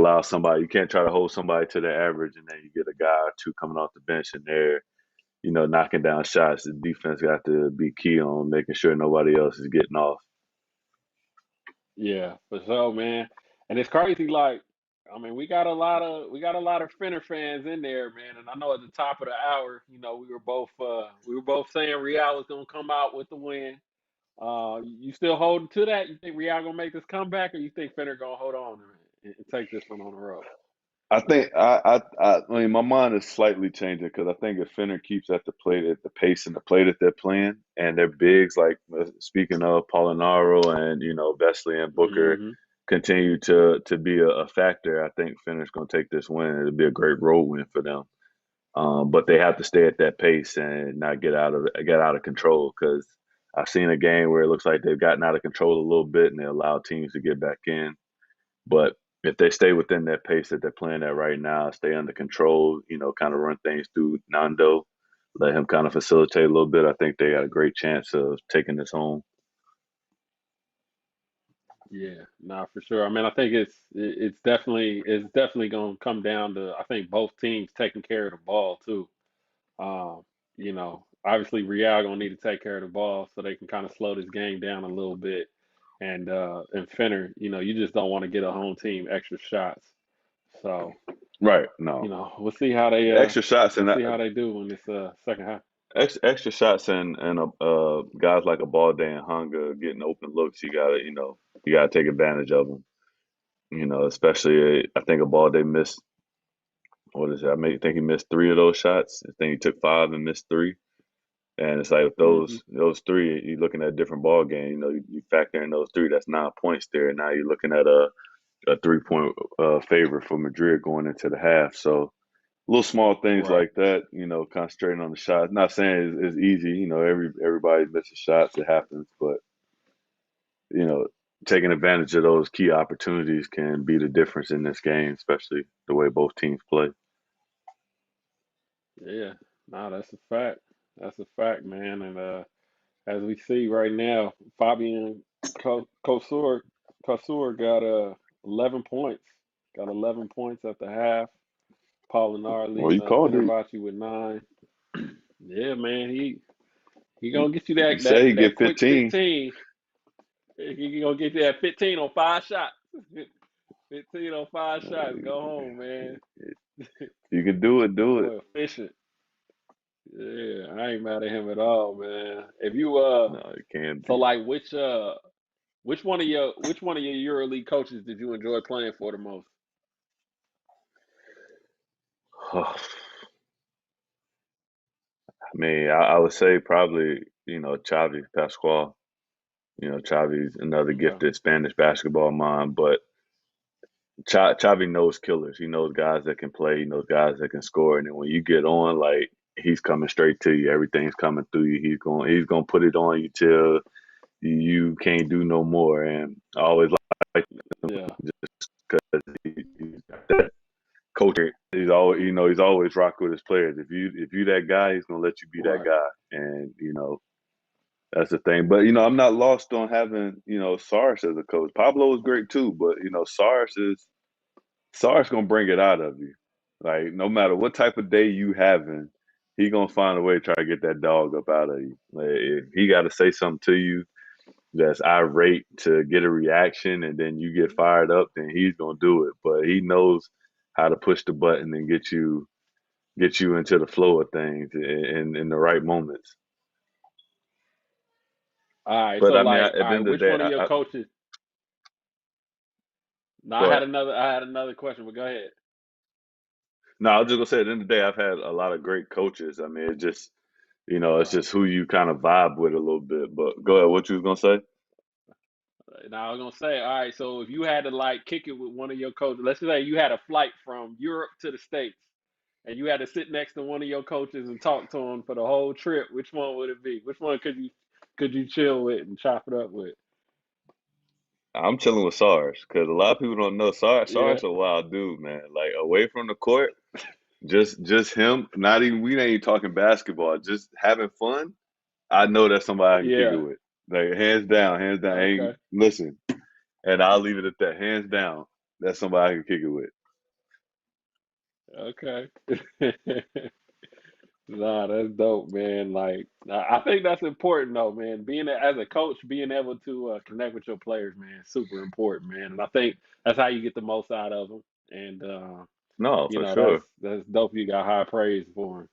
try to hold somebody to their average and then you get a guy or two coming off the bench and they're, knocking down shots. The defense got to be key on making sure nobody else is getting off. Yeah, for sure, man. And it's crazy, like, I mean, we got a lot of Finner fans in there, man. And I know at the top of the hour, we were both saying Real was gonna come out with the win. You still holding to that? You think Real gonna make this comeback, or you think Finner gonna hold on and take this one on the road? I think I mean my mind is slightly changing because I think if Fenner keeps at the pace and the play that they're playing, and their bigs like speaking of Pollinaro and Vesely and Booker Hmm. continue to be a factor, I think Fenner's going to take this win. It'll be a great road win for them. But they have to stay at that pace and not get out of control because I've seen a game where it looks like they've gotten out of control a little bit and they allow teams to get back in. But if they stay within that pace that they're playing at right now, stay under control, kind of run things through Nando, let him kind of facilitate a little bit, I think they got a great chance of taking this home. Yeah, nah, for sure. I mean, I think it's definitely gonna come down to, I think, both teams taking care of the ball too. Obviously Real gonna need to take care of the ball so they can kind of slow this game down a little bit. And Fenner, you just don't want to get a home team extra shots. So, Right. No. we'll see how they Extra shots we'll and see how they do in this second half. extra shots and guys like a ball day and hunger getting open looks. You gotta take advantage of them. Especially I think a ball day missed. What is it? Think he missed three of those shots. I think he took five and missed three. And it's like if Hmm. those three, you're looking at a different ball game. You factor in those three, that's 9 points there. Now you're looking at a 3 point favor for Madrid going into the half. So little small things Right. like that, concentrating on the shots. Not saying it's easy. Everybody misses shots. It happens, but you know, taking advantage of those key opportunities can be the difference in this game, especially the way both teams play. Yeah, no, that's a fact. That's a fact, man. And as we see right now, Fabian Kosur got 11 points. Got 11 points at the half. Paulinari Well, leading you called it. Fenerbahce with 9. Yeah, man, he You, gonna get you you that say he get quick 15. 15. He gonna get you that 15 on 5 shots. 15 on 5 shots. Go home, man. You can do it, do it. Boy, efficient. Yeah, I ain't mad at him at all, man. If you No, it can so be. like which one of your EuroLeague coaches did you enjoy playing for the most? I mean, I would say probably, Xavi Pascual. Xavi's another Okay. gifted Spanish basketball mind, but Xavi knows killers. He knows guys that can play. He knows guys that can score. And then when you get on, like he's coming straight to you. Everything's coming through you. He's going to put it on you till you can't do no more. And I always like him Yeah. just because he's got that culture. He's always rock with his players. If you that guy, he's gonna let you be that Right. guy. And that's the thing. But I'm not lost on having Sarge as a coach. Pablo is great too, but Sarge gonna bring it out of you. Like no matter what type of day you having, he gonna find a way to try to get that dog up out of you. Like, if he got to say something to you that's irate to get a reaction, and then you get fired up, then he's gonna do it. But he knows how to push the button and get you into the flow of things in the right moments. All right. But So I mean, like, at all the right, end of which the day, one of your coaches? No, go ahead. I had another question, but go ahead. No, I was just gonna say at the end of the day, I've had a lot of great coaches. I mean, it's Right. just who you kind of vibe with a little bit. But go ahead, what you was gonna say? Now I was gonna say, all right, so if you had to like kick it with one of your coaches, let's say you had a flight from Europe to the States and you had to sit next to one of your coaches and talk to him for the whole trip, which one would it be? Which one could you chill with and chop it up with? I'm chilling with SARS because a lot of people don't know SARS. Yeah, SARS a wild dude, man. Like away from the court, just him. Not even we ain't even talking basketball. Just having fun. I know that's somebody I can kick it yeah. with. Like hands down, hands down. Hey, Okay. listen, and I'll leave it at that. Hands down, that's somebody I can kick it with. Okay. Nah, that's dope, man. Like, I think that's important, though, man. As a coach, being able to connect with your players, man, is super important, man. And I think that's how you get the most out of them. And No, for that's sure. dope. You got high praise for him.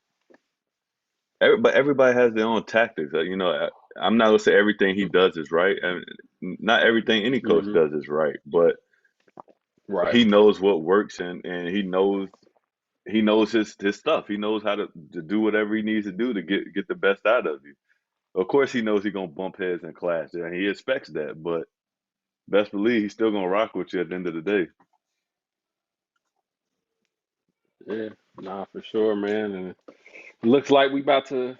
But everybody has their own tactics. I'm not gonna say everything he does is right, and not everything any coach Hmm. does is right. But Right. he knows what works, and he knows his stuff. He knows how to do whatever he needs to do to get the best out of you. Of course, he knows he's gonna bump heads in class, and he expects that. But best believe he's still gonna rock with you at the end of the day. Yeah. Nah, for sure, man. And it looks like we about to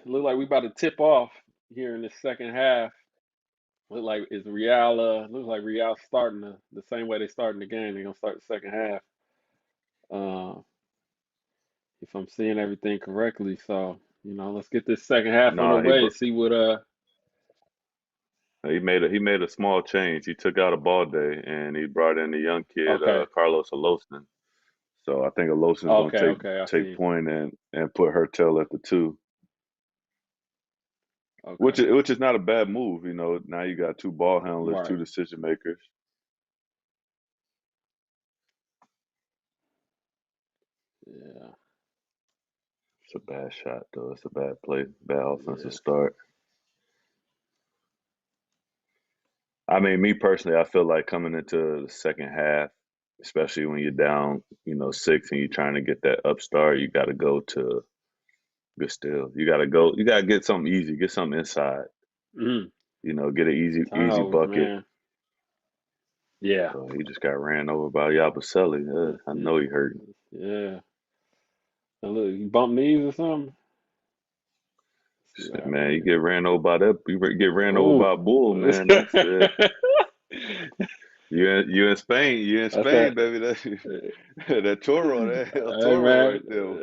tip off here in the second half. Looks like Real starting the same way they starting the game. They're gonna start the second half. Uh, if I'm seeing everything correctly. So, let's get this second half Nah, underway and see what he made a small change. He took out a ball day and he brought in the young kid, okay. Carlos Alosin. So I think Alosin's gonna Okay, take okay, I take see. point and put Hertel at the two, which Okay. is which is not a bad move. Now you got two ball handlers, two Right. decision makers. Yeah. It's a bad shot though. It's a bad play, bad offensive Yeah. start. I mean, me personally, I feel like coming into the second half, especially when you're down, six and you're trying to get that upstart, you got to go to good steal. You got to go. You got to get something easy, get something inside. Mm. Get an easy Turnovers, bucket. man. Yeah. So he just got ran over by Yabusele. I Yeah. know he hurt. Yeah. And look, you bump knees or something? See what Shit, happened man, you here. get ran over by that. You get ran over Ooh. by a bull, man. That's it. You in Spain? You in That's that. Spain, baby? That Toro, that El Hey Toro man, right there.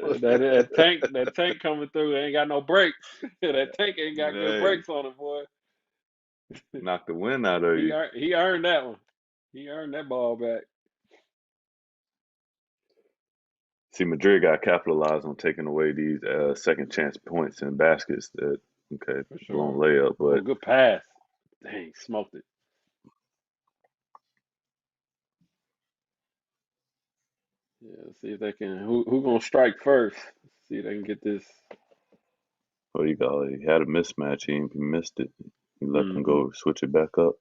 that tank coming through ain't got no brakes. That tank ain't got good Hey, brakes on it, boy. knock the wind out of you. He earned that one. He earned that ball back. See, Madrid got capitalized on taking away these second chance points and baskets. That okay, For blown sure. layup, Oh, but good pass. Dang, smoked it. Yeah, let's see if they can. Who gonna strike first? See if they can get this. what do you call it? He had a mismatch. He missed it. He let them Mm-hmm. go switch it back up.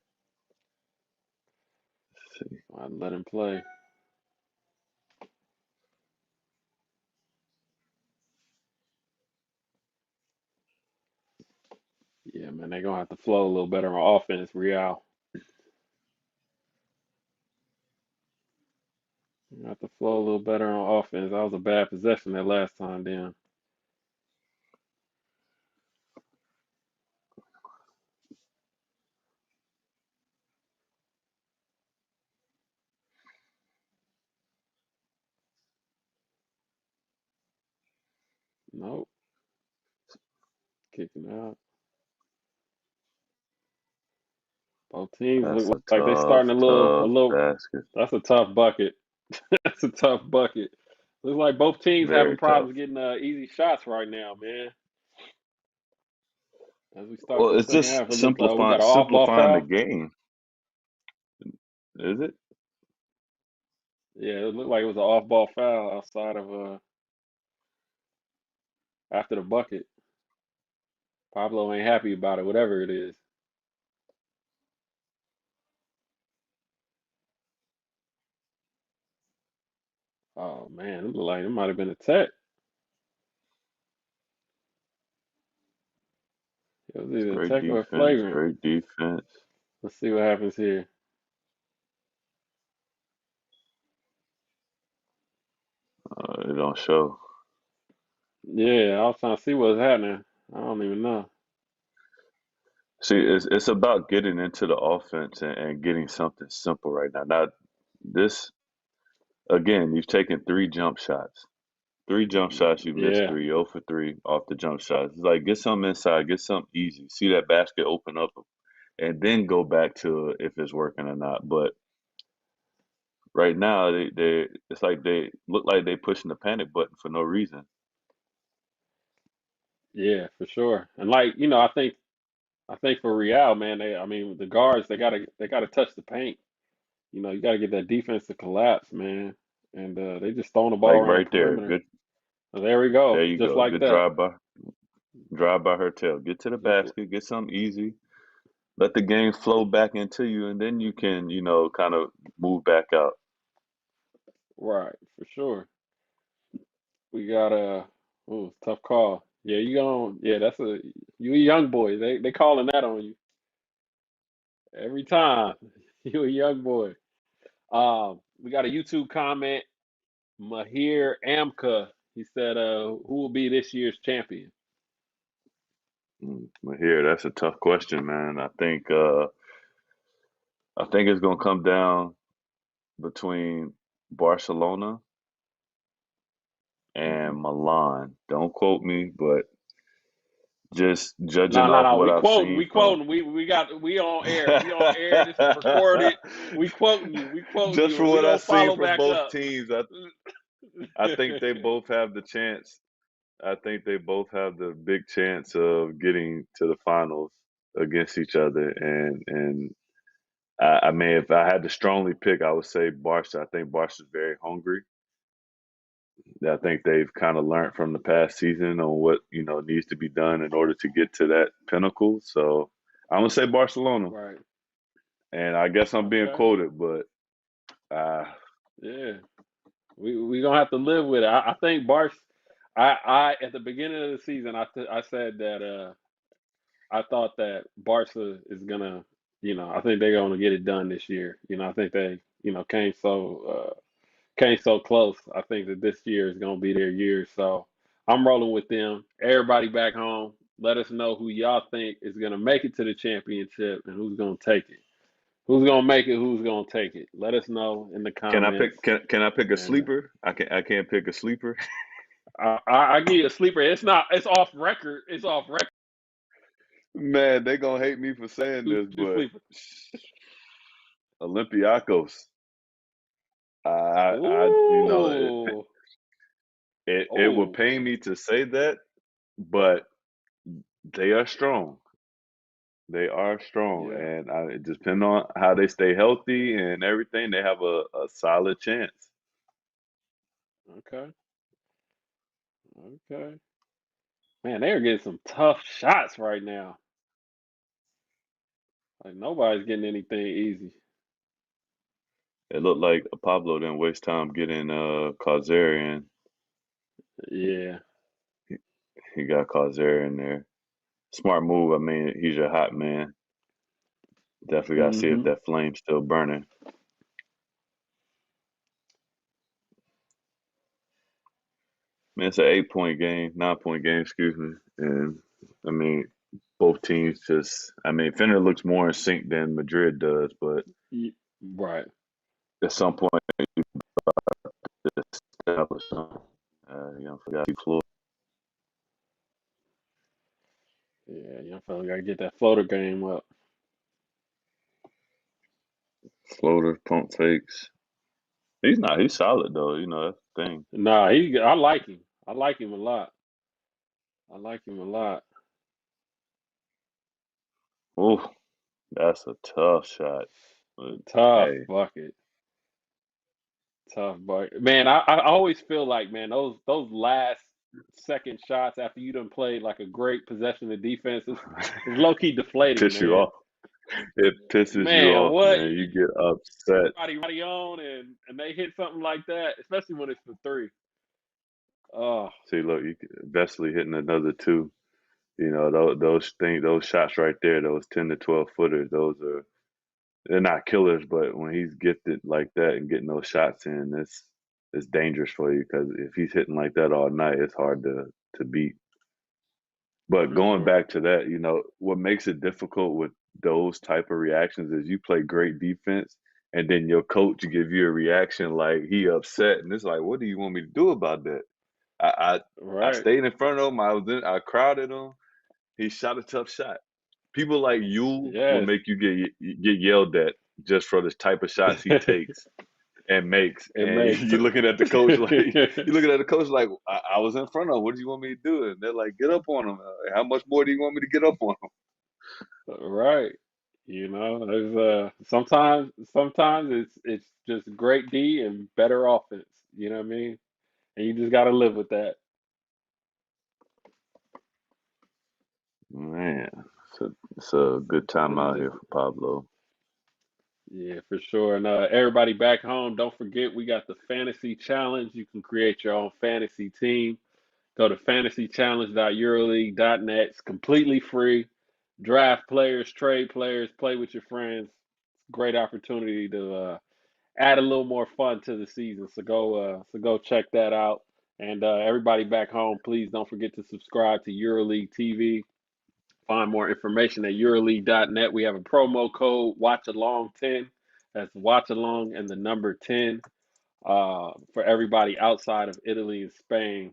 Let's see. I'd let him play. Yeah, man, they're gonna have to flow a little better on offense, Real. Gonna have to flow a little better on offense. That was a bad possession that last time, damn. Nope, kicking out. Both teams That's look a like they starting a tough little. basket. That's a tough bucket. That's a tough bucket. Looks like both teams having Very tough. problems getting easy shots right now, man. As we start Well, the it's second just half, it looks like we got an off-ball simplifying the foul. game. Is it? Yeah, it looked like it was an off-ball foul outside of after the bucket. Pablo ain't happy about it, whatever it is. Oh man, it looked like it might have been a tech. It was It's either a great tech or a defense. flagrant. Great defense. Let's see what happens here. It don't show. Yeah, I was trying to see what's happening. I don't even know. See, it's about getting into the offense and getting something simple right now. Now, this again, you've taken three jump shots. Three jump shots, you missed Yeah, three, 0 for 3 off the jump shots. It's like get something inside, get something easy. See that basket open up, and then go back to if it's working or not. But right now, they it's like they look like they pushing the panic button for no reason. yeah, for sure. And like I think for Real, man, I mean, the guards they gotta touch the paint. You gotta get that defense to collapse, man. And they just throwing the ball Like around the right there, perimeter. good. And there we There go, you just go. like Good that. drive by her tail. Get to the Just basket, get something easy. Let the game flow back into you, and then you can, kind of move back out. right, for sure. We got a tough call. Yeah, that's you a young boy. They calling that on you every time. You a young boy. We got a YouTube comment. Mahir Amka. He said, who will be this year's champion? But here, that's a tough question, man. I think it's gonna come down between Barcelona and Milan. Don't quote me, but just No, judging no, off no. what We I've quoting. seen We from quoting. We on air. We on air. This is recorded. We quoting you. We quoting just you, from and we what I've gonna seen follow from back both up. teams, I think they both have the chance. I think they both have the big chance of getting to the finals against each other. And I mean, if I had to strongly pick, I would say Barca. I think Barca's very hungry. I think they've kind of learned from the past season on what needs to be done in order to get to that pinnacle. So I'm gonna say Barcelona, Right. and I guess I'm being Okay. quoted, but uh, Yeah. We gonna have to live with it. I think Barca. I at the beginning of the season, I said that I thought that Barca is gonna, I think they're gonna get it done this year. I think they, came so close. I think that this year is gonna be their year. So I'm rolling with them. Everybody back home, let us know who y'all think is gonna make it to the championship and who's gonna take it. Who's gonna make it? Who's gonna take it? Let us know in the Can I comments. pick? Can I pick a And sleeper? I can't pick a sleeper. I give you a sleeper. It's not. It's off record. It's off record. Man, they gonna hate me for saying Who's this, your but sleeper? Olympiacos. You know, Ooh. it would Oh. pain me to say that, but they are strong. They are strong, Yeah. and it depends on how they stay healthy and everything. They have a solid chance. Okay. Okay. Man, they're getting some tough shots right now. Like nobody's getting anything easy. It looked like Pablo didn't waste time getting Kazarian. Yeah. He got Kazarian there. Smart move. I mean, he's your hot man. Definitely got to see if Mm-hmm. that flame's still burning. Man, it's an 8-point game, 9-point game, excuse me. And I mean, both teams just, I mean, Fener looks more in sync than Madrid does, but Right. at some point, just establish something. Forgot to floor. Yeah, young fella gotta get that floater game up. Floater, pump fakes. He's solid though, that's the thing. Nah, I like him. I like him a lot. I like him a lot. Oh, that's a tough shot. But Tough hey, bucket. Tough bucket. Man, I always feel like, man, those last second shots after you done played like a great possession of defense is low key deflating, piss you man. off. It pisses you Man, off, what man. You get upset. everybody on and they hit something like that, especially when it's for three. Oh, See, look, Vesely hitting another two. Those shots right there, those 10 to 12 footers, they're not killers, but when he's gifted like that and getting those shots in, it's dangerous for you because if he's hitting like that all night, it's hard to beat. But for going sure. back to that, what makes it difficult with those type of reactions is you play great defense and then your coach give you a reaction like he upset and it's like, what do you want me to do about that? I Right. stayed in front of him. I crowded him. He shot a tough shot. People like you will Yes. make you get yelled at just for the type of shots he takes and makes. It And makes. you're looking at the coach like you're looking at the coach like I was in front of him. What do you want me to do? And they're like, get up on him. How much more do you want me to get up on him? Right. There's sometimes it's just great D and better offense. You know what I mean? And you just gotta live with that. Man, it's a good time It's out just here for Pablo. yeah, for sure. And everybody back home, don't forget we got the fantasy challenge. You can create your own fantasy team. Go to fantasychallenge.euroleague.net. It's completely free. Draft players, trade players, play with your friends. Great opportunity to add a little more fun to the season. So go check that out. And everybody back home, please don't forget to subscribe to EuroLeague TV. Find more information at EuroLeague.net. We have a promo code Watchalong10. That's Watchalong and the number 10. For everybody outside of Italy and Spain,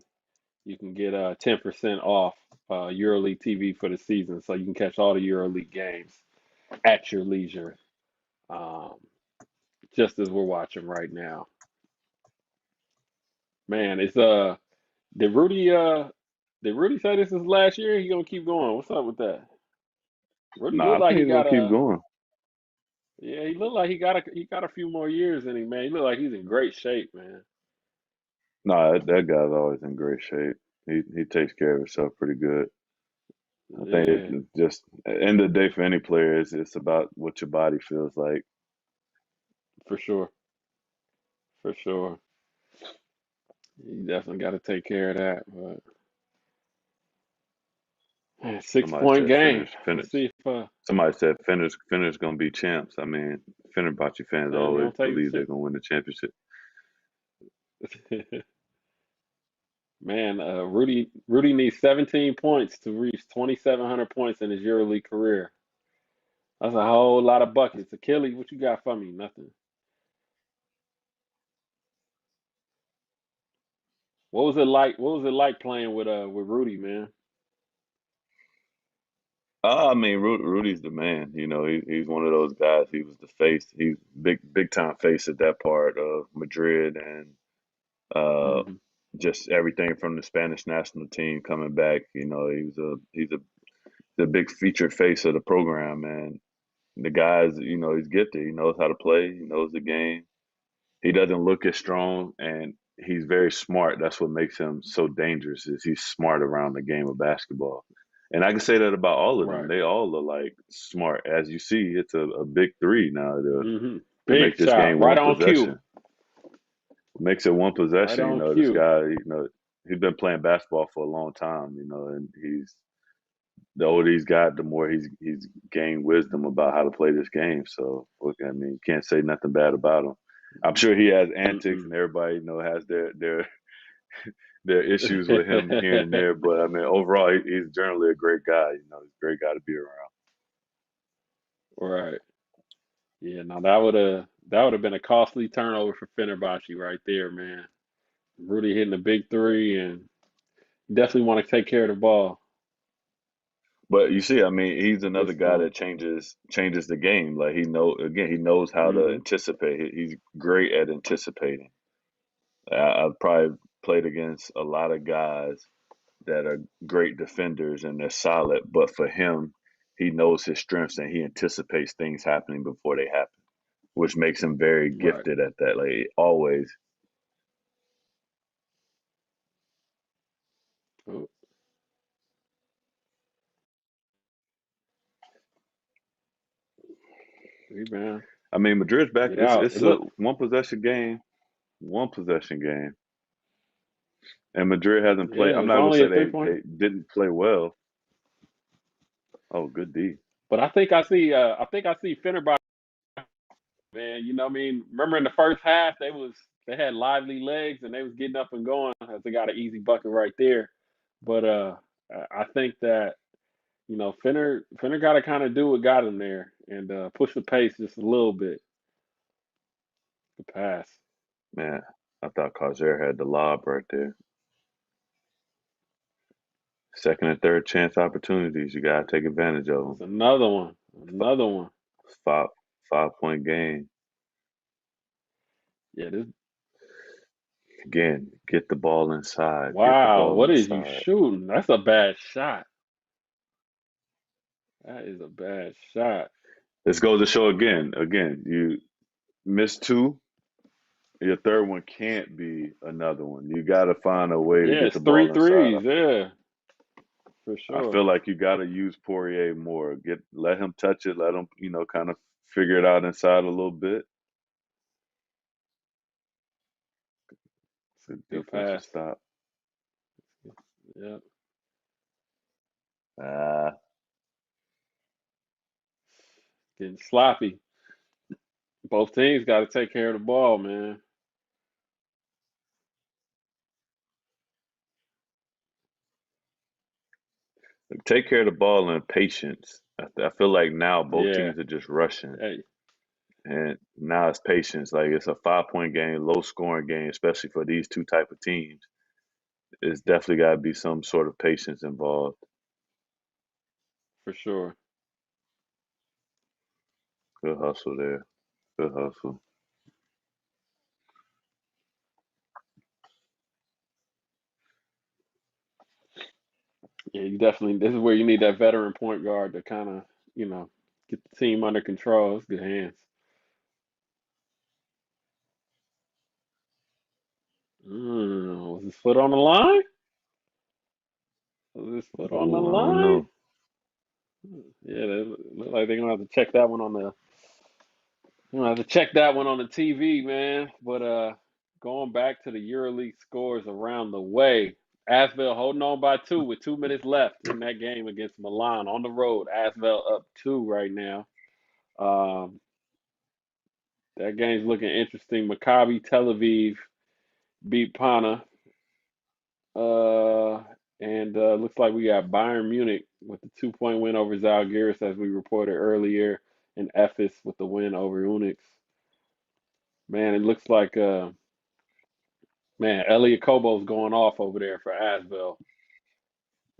you can get 10% off EuroLeague TV for the season. So you can catch all the EuroLeague games at your leisure, um, just as we're watching right now. Man, it's did Rudy did Rudy say this is last year? He gonna keep going? What's up with that? Rudy Nah, looked I like think he he's gonna got keep a going. yeah, he looked like he got a few more years in him, man. He looked like he's in great shape, man. Nah, that guy's always in great shape. He takes care of himself pretty good. I think it Yeah, just at the end of the day for any player, it's about what your body feels like. for sure, for sure. You definitely got to take care of that. But man, six Somebody point said game. Let's finish. see if Somebody said finish gonna be champs. I mean, Fenerbahce fans man, you always don't take believe they're shit. gonna win the championship. Man, Rudy needs 17 points to reach 2,700 points in his EuroLeague career. That's a whole lot of buckets. Achilles, what you got for me? Nothing. What was it like? What was it like playing with Rudy, man? I mean, Rudy's the man. You know, he's one of those guys. He was the face. He's big time face at that part of Madrid, and uh, Hmm. just everything from the Spanish national team coming back. You know, he's the big featured face of the program, and the guy's, you know, he's gifted. He knows how to play. He knows the game. He doesn't look as strong, and he's very smart. That's what makes him so dangerous. Is he's smart around the game of basketball, and I can say that about all of them. Right. They all are like smart. As you see, it's a big three now Hmm. to Big make this shot, game right one on cue. possession. Makes it one Right possession. You on know, this cue. guy, you know, he's been playing basketball for a long time. You know, and he's the older he's got, the more he's gained wisdom about how to play this game. So, look, I mean, you can't say nothing bad about him. I'm sure he has antics, Mm-mm. and everybody, you know, has their issues with him here and there. But I mean, overall, he's generally a great guy. You know, he's a great guy to be around. Right. Yeah. No, that would have been a costly turnover for Fenerbahce right there, man. Rudy hitting the big three, and definitely want to take care of the ball. But you see, I mean, he's Good another guy stuff. that changes the game. Like he knows how to Hmm. anticipate. He's great at anticipating. I've probably played against a lot of guys that are great defenders and they're solid, but for him, he knows his strengths and he anticipates things happening before they happen, which makes him very Right. gifted at that. Like always, Oh, rebound. I mean, Madrid's back. Get It's out. it's It a look. one possession game, and Madrid hasn't played. Yeah, I'm it's not gonna only say a they 3 point. they didn't play well. Oh, good D. But I think I see. I think I see Fenerbahce, man. You know, what I mean, remember in the first half they had lively legs and they was getting up and going as they got an easy bucket right there. But I think that Finner got to kind of do what got him there and push the pace just a little bit. The pass. Man, I thought Cazier had the lob right there. Second and third chance opportunities. You gotta take advantage of It's them. another one. Another one. Five 5 point game. Yeah. This. Again, get the ball inside. Get the Wow. ball What is you inside. shooting? That's a bad shot. That is a bad shot. This goes to show again, you miss two, your third one can't be another one. You got to find a way to Yeah, get the it's three ball inside. threes. Yeah, for I sure. feel like you got to use Poirier more. Let him touch it. Let him, kind of figure it out inside a little bit. It's a Good defensive pass. stop. Yep. Ah, Getting sloppy. Both teams got to take care of the ball, man. take care of the ball and patience. I feel like now both Yeah. teams are just rushing. Hey, And now it's patience. Like it's a 5 point game, low scoring game, especially for these two type of teams. It's definitely got to be some sort of patience involved. for sure. Good hustle there. Good hustle. Yeah, you definitely. This is where you need that veteran point guard to kind of, you know, get the team under control. It's good hands. Was his foot on the line? Was his foot on the Oh, I don't line? know. Yeah, they look like they're gonna have to check that one on the. I'm gonna have to check that one on the TV, man. But going back to the EuroLeague scores around the way, Asvel holding on by two with 2 minutes left in that game against Milan on the road. Asvel up two right now. Um, that game's looking interesting. Maccabi Tel Aviv beat Pana. Uh, And looks like we got Bayern Munich with the 2-point win over Zalgiris, as we reported earlier, and Ephes with the win over Unix. Man, it looks like man, Elliot Kobo's going off over there for Asvel.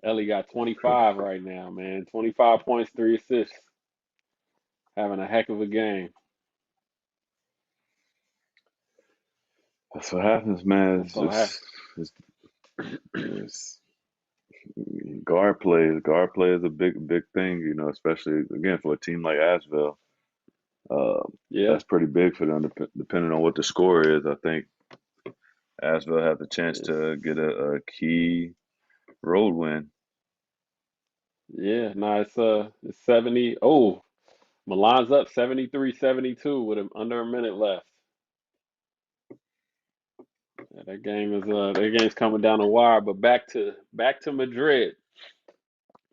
Ellie got 25 right now, man. 25 points, 3 assists. Having a heck of a game. That's what happens, man. That's all I have. It's guard play. Guard play is a big thing, you know, especially again for a team like Asheville. Yeah, That's pretty big for them, depending on what the score is. I think Asheville have the chance it's, to get a key road win. yeah. No, it's 70. Oh, Milan's up 73-72 with under a minute left. Yeah, that game's coming down the wire. But back to Madrid.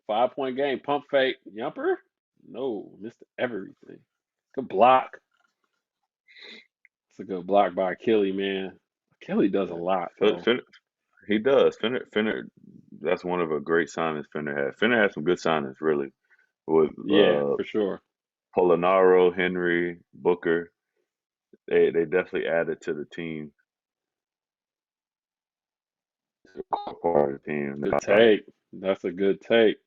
5-point game. Pump fake. Yumper? No, missed everything. Good block. It's a good block by Achille, man. Achille does a lot, though. He does. Finner. That's one of a great signings Finner had. Finner had some good signings, really, with Yeah, for sure. Polinaro, Henry, Booker. They definitely added to the team. Part of the team. Good take. That's a good take.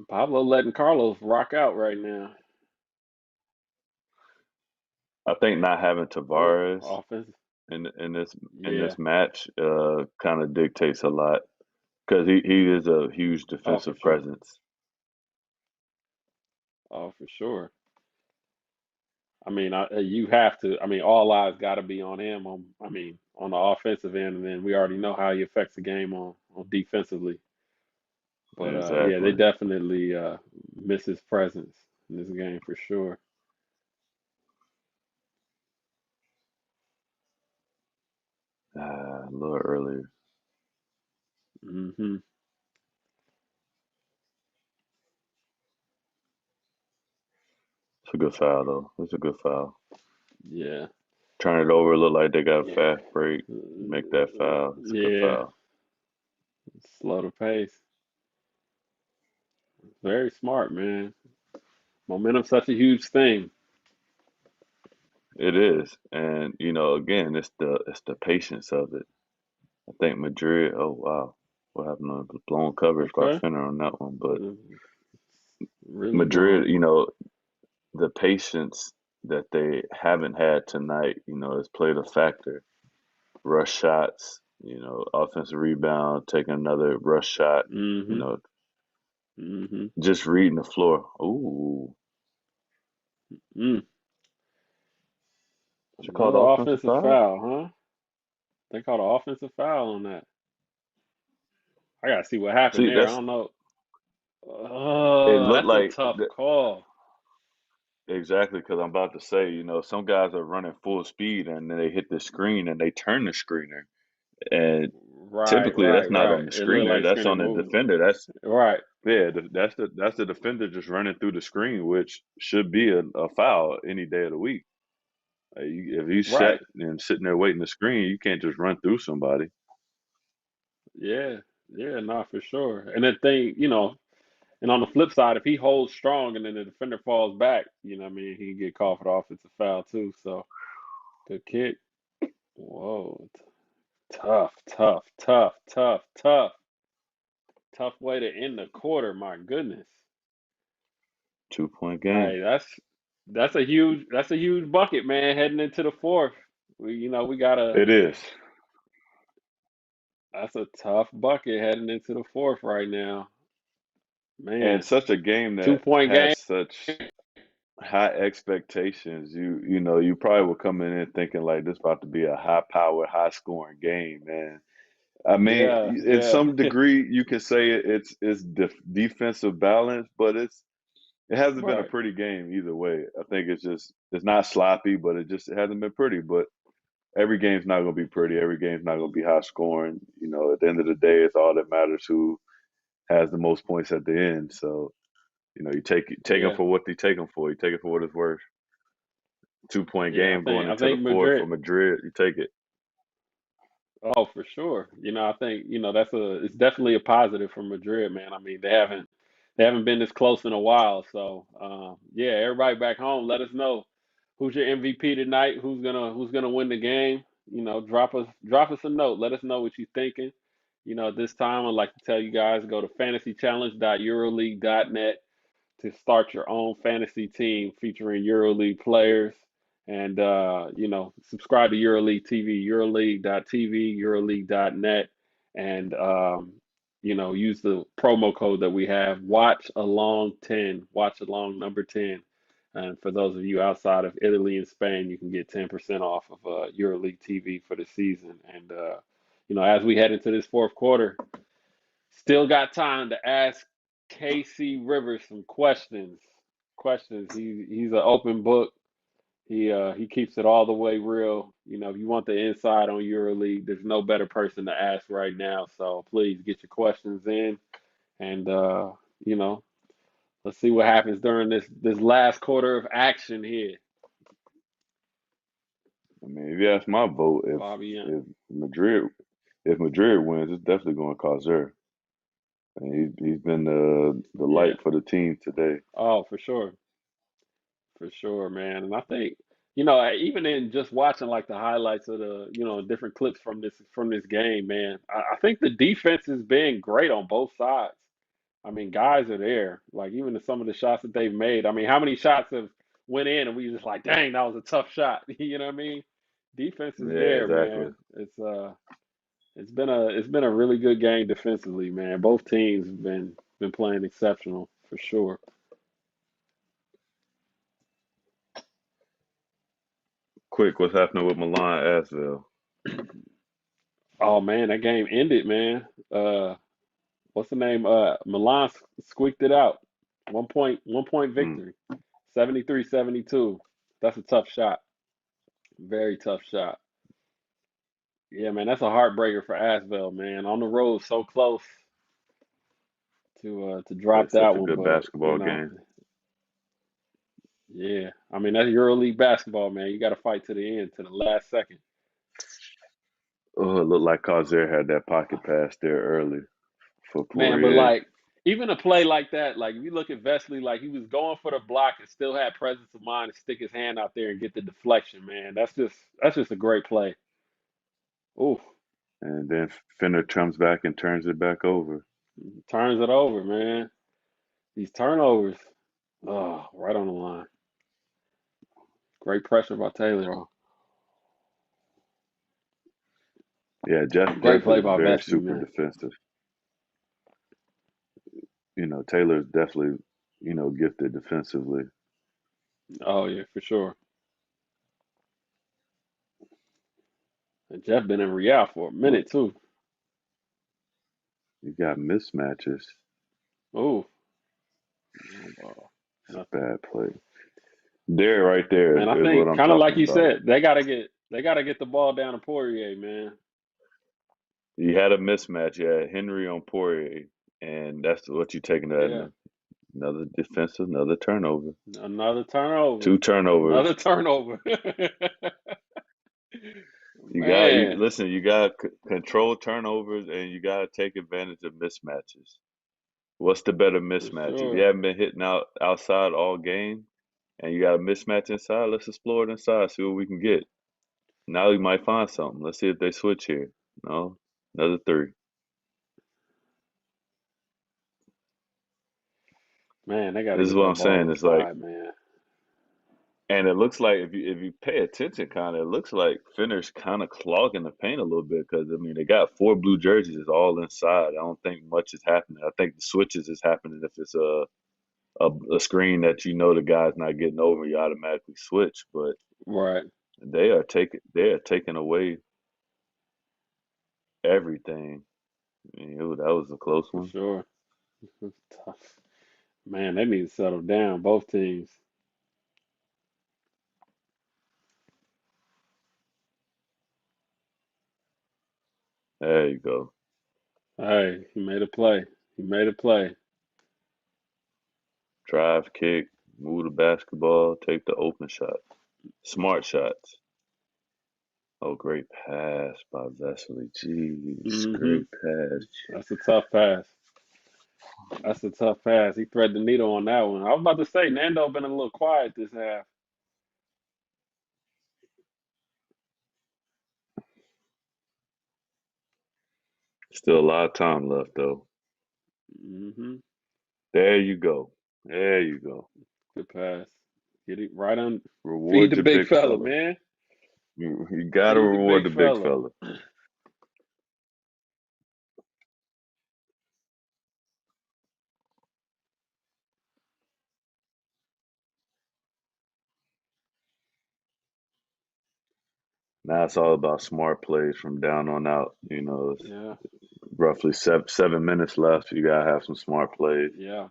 Pablo letting Carlos rock out right now. I think not having Oh, Tavares offense. in Yeah. this match kind of dictates a lot because he is a huge Oh, for defensive sure. presence. Oh, for sure. I mean, you have to. I mean, all eyes got to be on him. On the offensive end, and then we already know how he affects the game on defensively. But yeah, they Exactly. definitely miss his presence in this game for sure. A little earlier. Hmm. It's a good foul though. It's a good foul. Yeah. Turn it over, look like they got a Yeah. fast break. Make that foul. It's a good Yeah. foul. Slow the pace. Very smart, man. Momentum's such a huge thing. It is, and you know, again, it's the patience of it. I think Madrid. Oh wow, what happened to the blown coverage by Okay. Fenner on that one? But Really blown. Madrid, you know, the patience that they haven't had tonight, you know, has played a factor. Rush shots, you know, offensive rebound, taking another rush shot, you Hmm. know, Hmm. just reading the floor. Ooh, Mm. should call the Another offensive offensive foul? foul, huh? They called an offensive foul on that. I gotta see what happened See, there. I that's don't know. it Oh, looked that's a like tough call. exactly because I'm about to say, you know, some guys are running full speed and then they hit the screen and they turn the screener. And Right, typically that's right, not right. on the It looked screener, like that's screening on the movement. defender. That's Right. yeah, that's the defender just running through the screen, which should be a foul any day of the week. If you set Right. and sitting there waiting to screen, you can't just run through somebody. Yeah. Yeah, no, for sure. And the thing, and on the flip side, if he holds strong and then the defender falls back, what I mean, he can get called for the offensive foul too. So good kick. Whoa. Tough, tough, tough, tough, tough. Tough way to end the quarter, my goodness. 2-point game. Hey, that's a huge bucket, man, heading into the fourth. We gotta It is. That's a tough bucket heading into the fourth right now. And Man, such a game that 2 point game. has such high expectations. You know, you probably were coming in thinking like this about to be a high powered, high scoring game, man. I mean, Yeah, in yeah, some degree, you can say it's defensive balance, but it hasn't been a right. pretty game either way. I think it's not sloppy, but it hasn't been pretty. But every game's not going to be pretty. Every game's not going to be high scoring. You know, at the end of the day, it's all that matters who has the most points at the end. So you know, you take them Yeah, for what they take them for. You take it for what it's worth. 2 point Yeah, game going I into the think fourth for Madrid. Madrid. You take it. Oh, for sure. I think, it's definitely a positive for Madrid, man. I mean, they haven't been this close in a while. So, yeah, everybody back home, let us know who's your MVP tonight, who's gonna win the game. Drop us a note. Let us know what you're thinking. At this time, I'd like to tell you guys go to fantasychallenge.euroleague.net to start your own fantasy team featuring EuroLeague players. And, subscribe to EuroLeague TV, EuroLeague.tv, EuroLeague.net. And, use the promo code that we have, Watchalong10, Watchalong number 10. And for those of you outside of Italy and Spain, you can get 10% off of EuroLeague TV for the season. And, as we head into this fourth quarter, still got time to ask KC Rivers some questions. He's an open book. He keeps it all the way real. If you want the inside on EuroLeague, there's no better person to ask right now. So please get your questions in, and let's see what happens during this last quarter of action here. I mean, if you ask my vote, if Bobby, if Madrid if Madrid wins, it's definitely going to cause her. And he's been the yeah. light for the team today. Oh, for sure, man. And I think, even in just watching like the highlights of the, different clips from this game, man, I think the defense has been great on both sides. I mean, guys are there. Like even some of the shots that they've made. I mean, how many shots have went in and we just like, dang, that was a tough shot. You know what I mean? Defense is Yeah, there, exactly. man. It's been a really good game defensively, man. Both teams have been playing exceptional for sure. Quick, what's happening with Milan Asvel? Oh man, that game ended, man. What's the name? Milan squeaked it out. One point Mm. victory. 73-72. That's a tough shot. Very tough shot. Yeah, man, that's a heartbreaker for Asvel, man. On the road, so close to Yeah, drop such that a one, good but basketball game. yeah. I mean, that's EuroLeague basketball, man. You got to fight to the end, to the last second. Oh, it looked like Causeur had that pocket pass there early for Man, but Poirier. like even a play like that, like if you look at Vesely, like he was going for the block and still had presence of mind to stick his hand out there and get the deflection, man. That's just a great play. Oof, And then Finner comes back and turns it back over. turns it over, man. These turnovers, oh, right on the line. Great pressure by Taylor. Oh, Yeah, great Jeff play is by very Vesely, super man. defensive. Taylor's definitely, gifted defensively. Oh yeah, for sure. And Jeff been in Real for a Well, minute too. you got mismatches. Ooh, no ball, It's a nothing. bad play. There, right there Man, I is what think I'm kind of like talking you about. said, they gotta get the ball down to Poirier, man. You had a mismatch. You had Henry on Poirier, and that's what you're taking Yeah. that. Another defensive, another turnover. Another turnover. Two turnovers. Another turnover. You Man, listen. You got to control turnovers, and you got to take advantage of mismatches. What's the better for mismatch? If you sure. haven't been hitting outside all game, and you got a mismatch inside, let's explore it inside. See what we can get. Now we might find something. Let's see if they switch here. No, another three. Man, they got to This is get what that I'm ball saying. It's like, inside, man. and it looks like if you pay attention, kind of, it looks like Finner's kind of clogging the paint a little bit because I mean they got four blue jerseys it's all inside. I don't think much is happening. I think the switches is happening if it's a screen that the guy's not getting over, you automatically switch. But Right, they are taking away everything. That was a close for one. sure. It's tough. Man, they need to settle down, both teams. There you go. Hey, he made a play. He made a play. Drive, kick, move the basketball, take the open shot. Smart shots. Oh, great pass by Vesely. Jeez, Hmm. great pass. That's a tough pass. That's a tough pass. He threaded the needle on that one. I was about to say, Nando been a little quiet this half. Still a lot of time left, though. Hmm. There you go. There you go. Good pass. Get it right on. Feed Reward the your big big fella, fella. man. You got to Feed the reward big the big fella. fella. Now it's all about smart plays from down on out. It's Yeah, roughly 7 minutes left. You got to have some smart plays. yeah.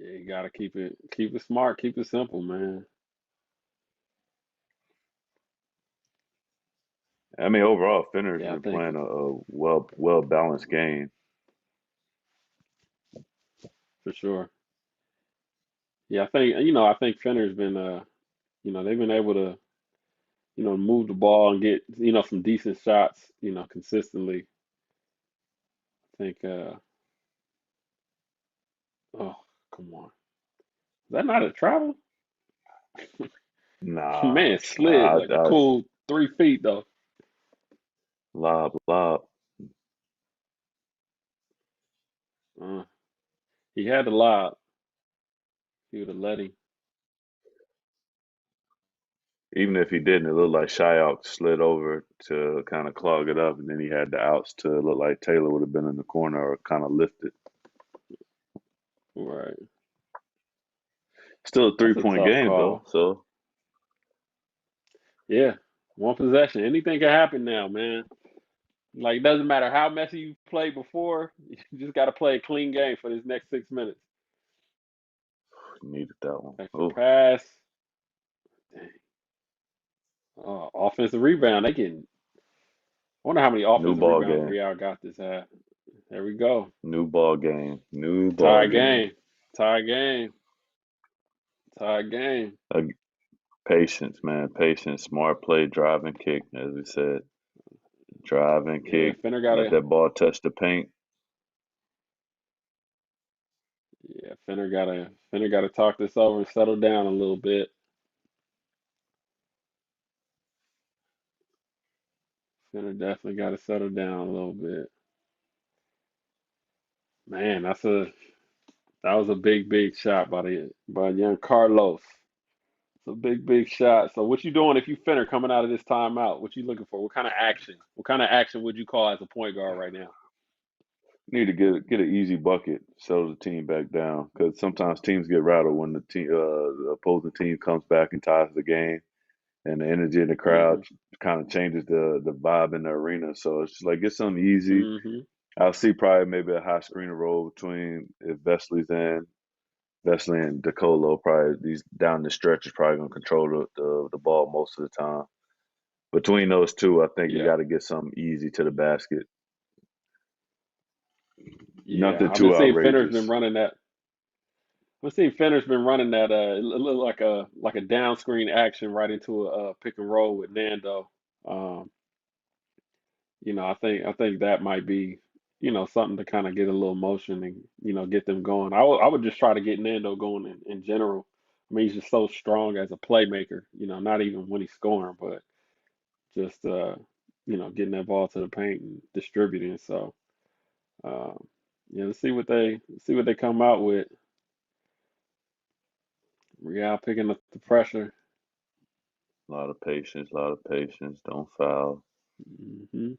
Yeah, you gotta keep it smart, keep it simple, man. I mean, overall, Finner's Yeah, I been think playing a well balanced game. for sure. Yeah, I think Fenner's been they've been able to, move the ball and get, some decent shots, consistently. I think oh, come on. Is that not a travel? Nah, Man, slid like a I cool 3 feet though. lob. Uh, he had the lob. He would have let him. Even if he didn't, it looked like Shyok slid over to kind of clog it up, and then he had the outs to look like Taylor would have been in the corner or kind of lifted. Right. Still a That's a 3 point tough game though, call. so Yeah. One possession. Anything can happen now, man. Like, it doesn't matter how messy you played before, you just got to play a clean game for this next 6 minutes. needed that one. Extra Oh, pass. Dang. Offensive rebound. They getting. I wonder how many new offensive ball rebounds game, Real got this half. There we go. new ball game, new ball Tie game. game. Tie game. Tie game. Uh, Patience, man, patience, smart play, drive and kick, as we said, drive and Yeah, kick. Fenner got Let to. that ball touch the paint. Yeah, Fenner got to talk this over and settle down a little bit. Fenner definitely got to settle down a little bit. Man, that was a big shot by young Carlos. It's a big shot. So what you doing if you Fenner coming out of this timeout? What you looking for? What kind of action? What kind of action would you call as a point guard right now? Need to get an easy bucket, settle the team back down. Because sometimes teams get rattled when the opposing team comes back and ties the game, and the energy in the crowd Hmm. kind of changes the vibe in the arena. So it's just like get something easy. Hmm. I'll see probably maybe a high screener roll between if Vesley and DeColo. Probably these down the stretch is probably gonna control the ball most of the time. Between those two, I think you Yeah, got to get something easy to the basket. yeah. Nothing I've been too seeing Fenner's been outrageous. running that. I've seen Fenner's been running that. It look like a down screen action right into a pick and roll with Nando. Um, I think that might be, something to kind of get a little motion and, get them going. I would just try to get Nando going in general. I mean, he's just so strong as a playmaker, not even when he's scoring, but just getting that ball to the paint and distributing. So let's see what they come out with. Real picking up the pressure. A lot of patience, a lot of patience. Don't foul. Hmm.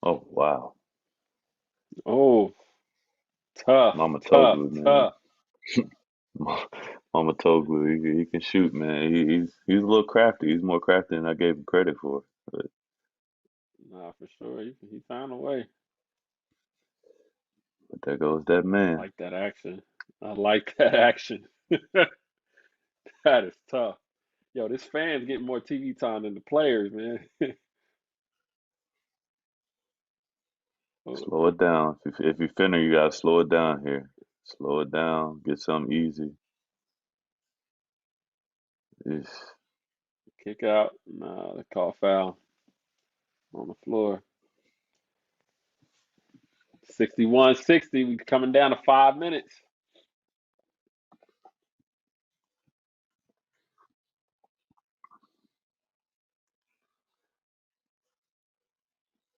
Oh wow, Oh, tough, Mama tough, Toglu, man. tough. Mama Toglu, he can shoot, man. He's a little crafty. He's more crafty than I gave him credit for. Nah, for sure. He found a way. But there goes that I man. like that action. I like that action. That is tough. Yo, this fan's getting more TV time than the players, man. Oh, Slow it down. If you finna, you gotta slow it down here. Slow it down. Get something easy. It's, kick out. Nah, they call foul on the floor. 61-60. We coming down to 5 minutes.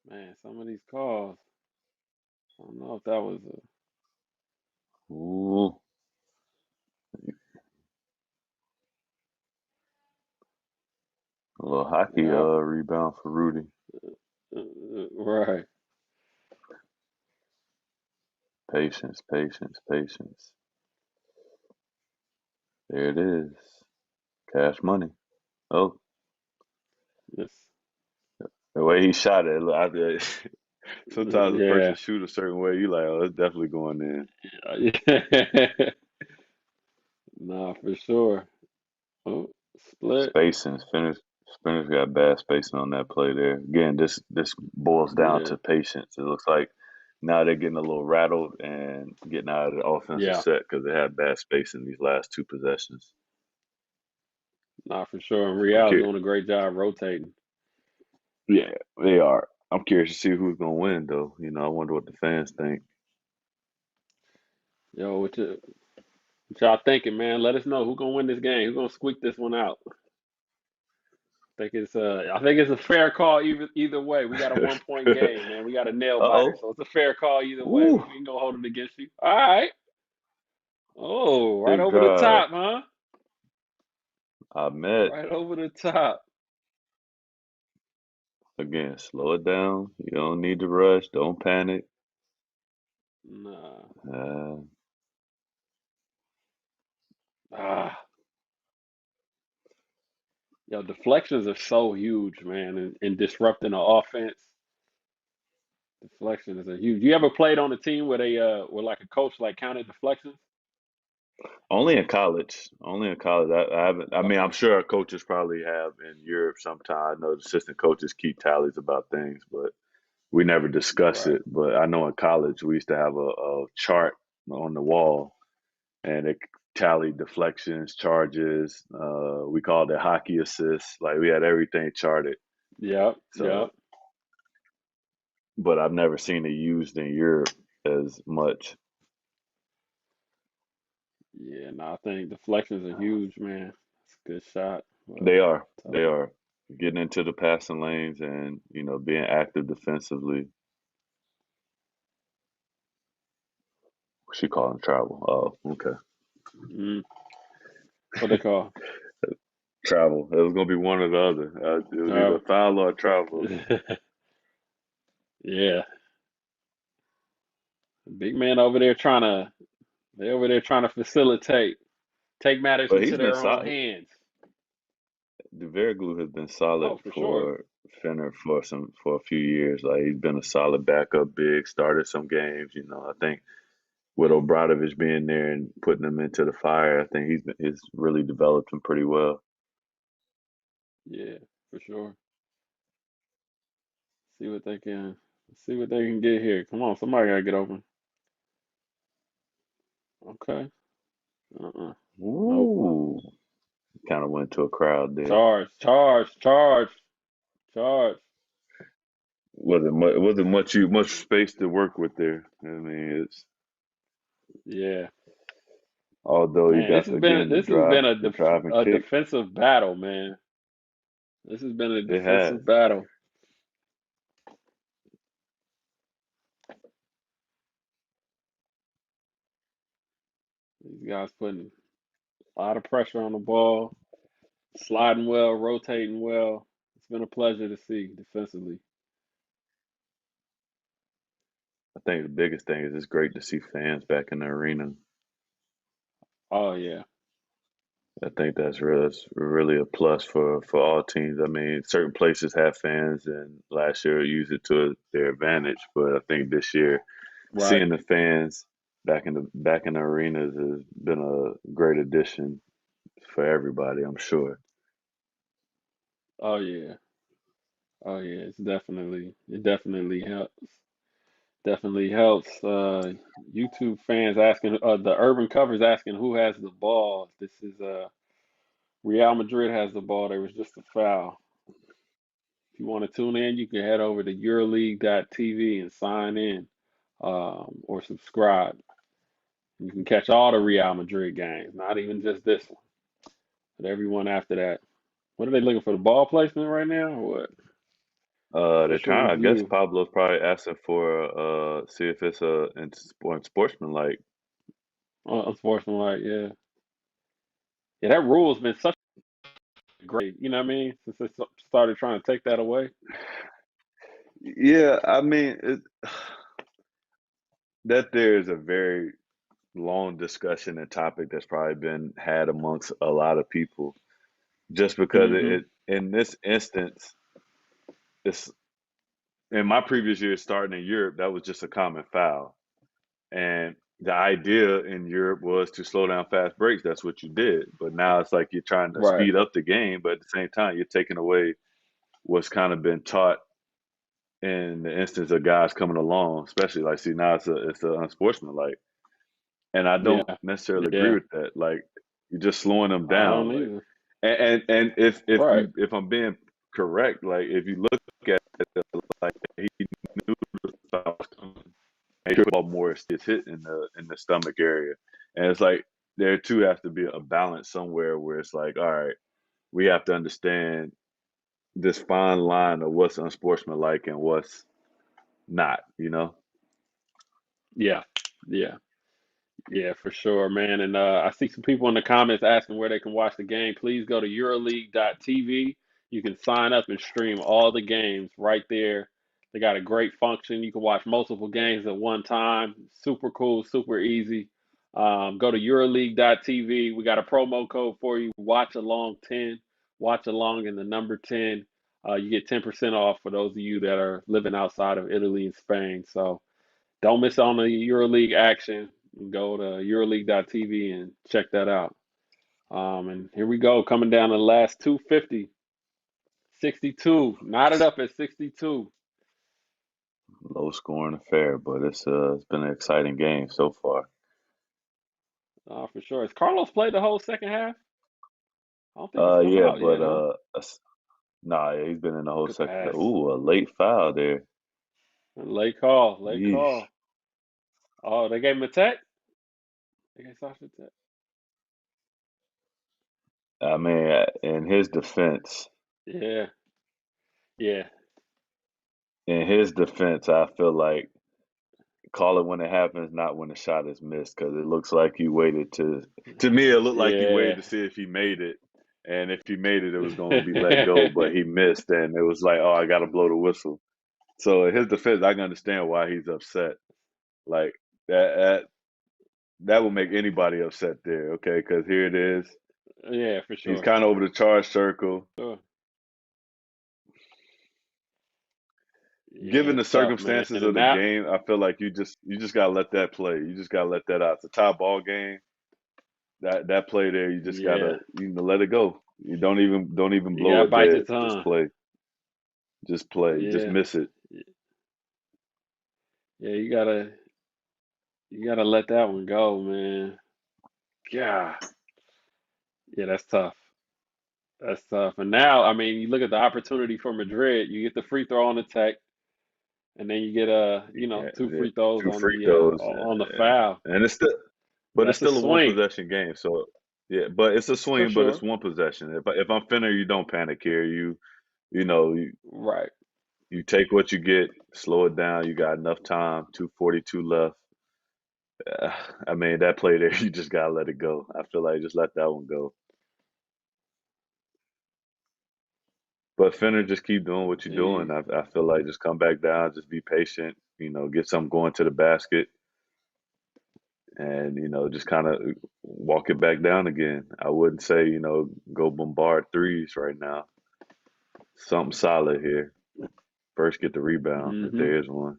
Man, some of these calls. I don't know if that was ooh, a little hockey yeah, rebound for Rudy. right. Patience, patience, patience. There it is. Cash money. Oh, Yes. the way he shot it. Sometimes a person Yeah. shoot a certain way, you like, oh, it's definitely going in. Nah, for sure. Oh, split. Spacing, Spinners got bad spacing on that play there. Again, this boils down Yeah. to patience. It looks like now they're getting a little rattled and getting out of the offensive Yeah. set because they had bad spacing these last two possessions. Nah, for sure. And I'm Real's curious. doing a great job rotating. Yeah, they are. I'm curious to see who's gonna win, though. I wonder what the fans think. Yo, what y'all thinking, man? Let us know who gonna win this game. Who gonna squeak this one out? I think it's a fair call either way. We got a 1 point game, man. We got a nail biter, Uh-oh. so it's a fair call either way. Ooh, We ain't gonna hold it against you. All right. Oh, right big over the drive. top, huh? I met. Right over the top. Again, slow it down. You don't need to rush. Don't panic. Nah. Uh, Ah. Yo, deflections are so huge, man, in disrupting the offense. Deflections are huge. You ever played on a team where where like a coach like counted deflections? only in college. Only in college. I haven't. I mean, Okay. I'm sure our coaches probably have in Europe sometime. I know the assistant coaches keep tallies about things, but we never discuss Right. it. But I know in college we used to have a chart on the wall, and it tallied deflections, charges. We called it hockey assists. Like we had everything charted. Yep. Yep. So, but I've never seen it used in Europe as much. Yeah, no, I think deflections are huge, man. It's a good shot. They are. Tough. They are getting into the passing lanes and being active defensively. She calling travel. Oh, okay. Mm, what they call? Travel. It was gonna be one or the other. It was either Oh. foul or travel. Yeah. Big man over there they over there trying to facilitate, take matters But into he's been their own solid. hands. Duvernay has been solid Oh, for sure. for Fenner for a few years. Like he's been a solid backup big. Started some games. I think with Obradovic being there and putting him into the fire, I think he's really developed him pretty well. Yeah, for sure. See what they can see what they can get here. Come on, somebody gotta get open. Okay. Uh-uh. Nope. Ooh, kind of went to a crowd there. Charge, charge, charge, charge. Wasn't much space to work with there. I mean, it's Yeah. although you Man, got this has been the drive and a kick. defensive battle, man. This has been a It has. defensive battle. These guys putting a lot of pressure on the ball, sliding well, rotating well. It's been a pleasure to see defensively. I think the biggest thing is it's great to see fans back in the arena. Oh yeah. I think that's really a plus for all teams. I mean, certain places have fans, and last year used it to their advantage. But I think this year, Right. seeing the fans back in the arenas has been a great addition for everybody. I'm sure. Oh yeah. Oh yeah. It definitely helps. Definitely helps. YouTube fans asking, the Urban Covers asking who has the ball. This is Real Madrid has the ball. There was just a foul. If you want to tune in, you can head over to EuroLeague.tv and sign in, or subscribe. You can catch all the Real Madrid games, not even just this one, but everyone after that. What are they looking for? The ball placement right now, or what? They're Official trying. I guess review. Pablo's probably asking for see if it's sportsmanlike. Unsportsmanlike, yeah. Yeah, that rule's been such a great, you know what I mean? Since they started trying to take that away. Yeah, I mean that there is a very long discussion and topic that's probably been had amongst a lot of people. Just because Hmm. it in this instance, it's in my previous years starting in Europe, that was just a common foul. And the idea in Europe was to slow down fast breaks. That's what you did. But now it's like you're trying to Right. speed up the game, but at the same time, you're taking away what's kind of been taught in the instance of guys coming along, especially like see now it's a unsportsmanlike. And I don't Yeah. necessarily agree Yeah. with that. Like you're just slowing them I down. don't Like either. and Right. if I'm being correct, like if you look at it, like he knew the foul was coming. Ball more is hit in the stomach area, and it's like there too has to be a balance somewhere where it's like, all right, we have to understand this fine line of what's unsportsmanlike and what's not. You know? Yeah. Yeah. Yeah, for sure, man. And I see some people in the comments asking where they can watch the game. Please go to EuroLeague.tv. You can sign up and stream all the games right there. They got a great function. You can watch multiple games at one time. Super cool, super easy. Go to EuroLeague.tv. We got a promo code for you. Watchalong10. Watchalong and the number 10. You get 10% off for those of you that are living outside of Italy and Spain. So don't miss on the EuroLeague action. Go to EuroLeague.tv and check that out. And here we go, coming down to the last 250, 62. Knotted up at 62. Low scoring affair, but it's been an exciting game so far. For sure. Has Carlos played the whole second half? I don't think he's come Yeah, out but yet, huh? nah, yeah, he's been in the whole Good second. pass. Ooh, a late foul there. Late call. Late Yeesh. call. Oh, they gave him a tech? They gave Sasha a tech. I mean, in his defense, Yeah. Yeah. I feel like call it when it happens, not when the shot is missed, because it looks like he waited to. To me, it looked like he waited Yeah. to see if he made it, and if he made it, it was going to be let go. But he missed, and it was like, oh, I got to blow the whistle. So in his defense, I can understand why he's upset. Like that that will make anybody upset there, okay? Because here it is. Yeah, for He's sure. kind of over the charge circle. Sure. Yeah, Given the it's tough, man. circumstances And of the now, game, I feel like you just gotta let that play. You just gotta let that out. It's a tie ball game. That play there, you just yeah, gotta let it go. You don't even you blow gotta it bite your dead. Just tongue. play. Just play. Just Yeah, miss it. yeah, you gotta let that one go, man. Yeah, yeah, that's tough. That's tough. And now, I mean, you look at the opportunity for Madrid. You get the free throw on the tech, and then you get Yeah, two yeah. free throws Two free throws, on the foul. and it's still, but it's That's a still a one swing possession game. So yeah, but it's a for swing, but it's sure. one possession. If I'm Finner, you don't panic here. You know Right. you take what you get, slow it down. You got enough time. 2:42 left. Uh, I mean that play there, you just gotta let it go. I feel like just let that one go. But Finner, just keep doing what you're Yeah. doing. I feel like just come back down, just be patient. Get something going to the basket, and just kind of walk it back down again. I wouldn't say go bombard threes right now. Something solid here. First, get the rebound if Mm-hmm. there is one.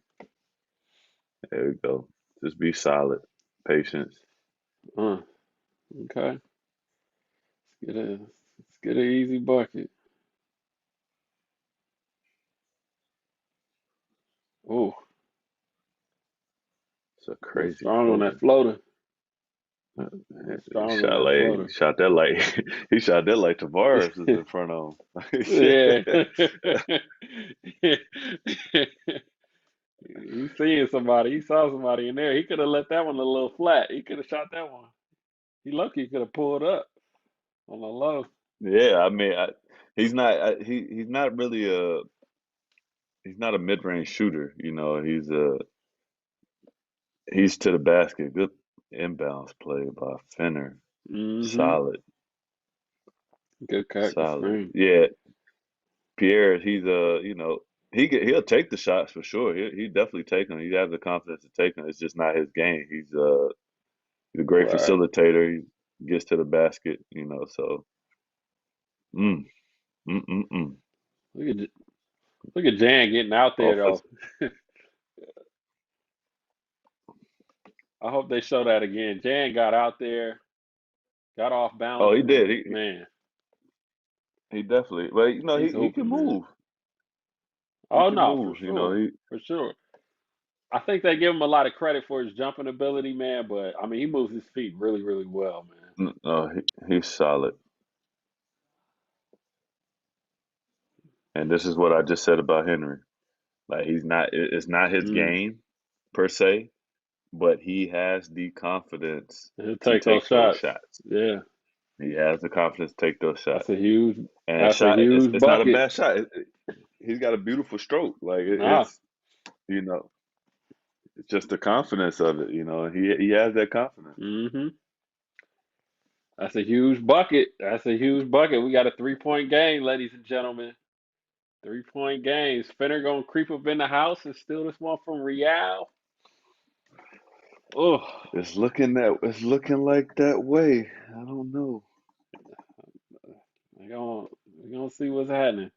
There we go. Just be solid, patience. Okay. Let's get an easy bucket. Oh, a He was crazy strong on that floater. floater. He was He strong on shot that like floater. he shot that like he shot that like Tavares was in front of Yeah. him. He's seeing somebody. He saw somebody in there. He could have let that one a little flat. He could have shot that one. He lucky he could have pulled up on the low. Yeah, I mean, he's not really he's not a mid-range shooter. You know, he's to the basket. Good inbounds play by Fenner. Mm-hmm. Solid, Good cut, good solid. screen. Yeah, Pierre, he's you know, he'll take the shots for sure. He definitely take them. He has the confidence to take them. It's just not his game. He's a great Right. facilitator. He gets to the basket. You know, so mm, mm, mm, mm. Look at Jan getting out there Offense. though. I hope they show that again. Jan got out there, got off Oh, balance, he and did. man, He definitely. But you know, he's he can hooping, man. move. He Oh can no, for move. You know, sure, for sure. I think they give him a lot of credit for his jumping ability, man. But I mean, he moves his feet really, really well, man. he's solid. And this is what I just said about Henry. Like he's not. It's not his Mm. game per se, but he has the confidence He'll to take those take those shots. shots. Yeah, He has the confidence to take those that's shots. a huge, And that's a shot. huge It's not a bucket. bad shot. He's got a beautiful stroke. Like Nah. you know, it's just the confidence of it. You know, he has that confidence. Mm-hmm. That's a huge bucket. That's a huge bucket. We got a 3-point game, ladies and gentlemen. 3-point game. Spinner gonna creep up in the house and steal this one from Real. Oh, It's looking like that way. I don't know. we're gonna see what's happening.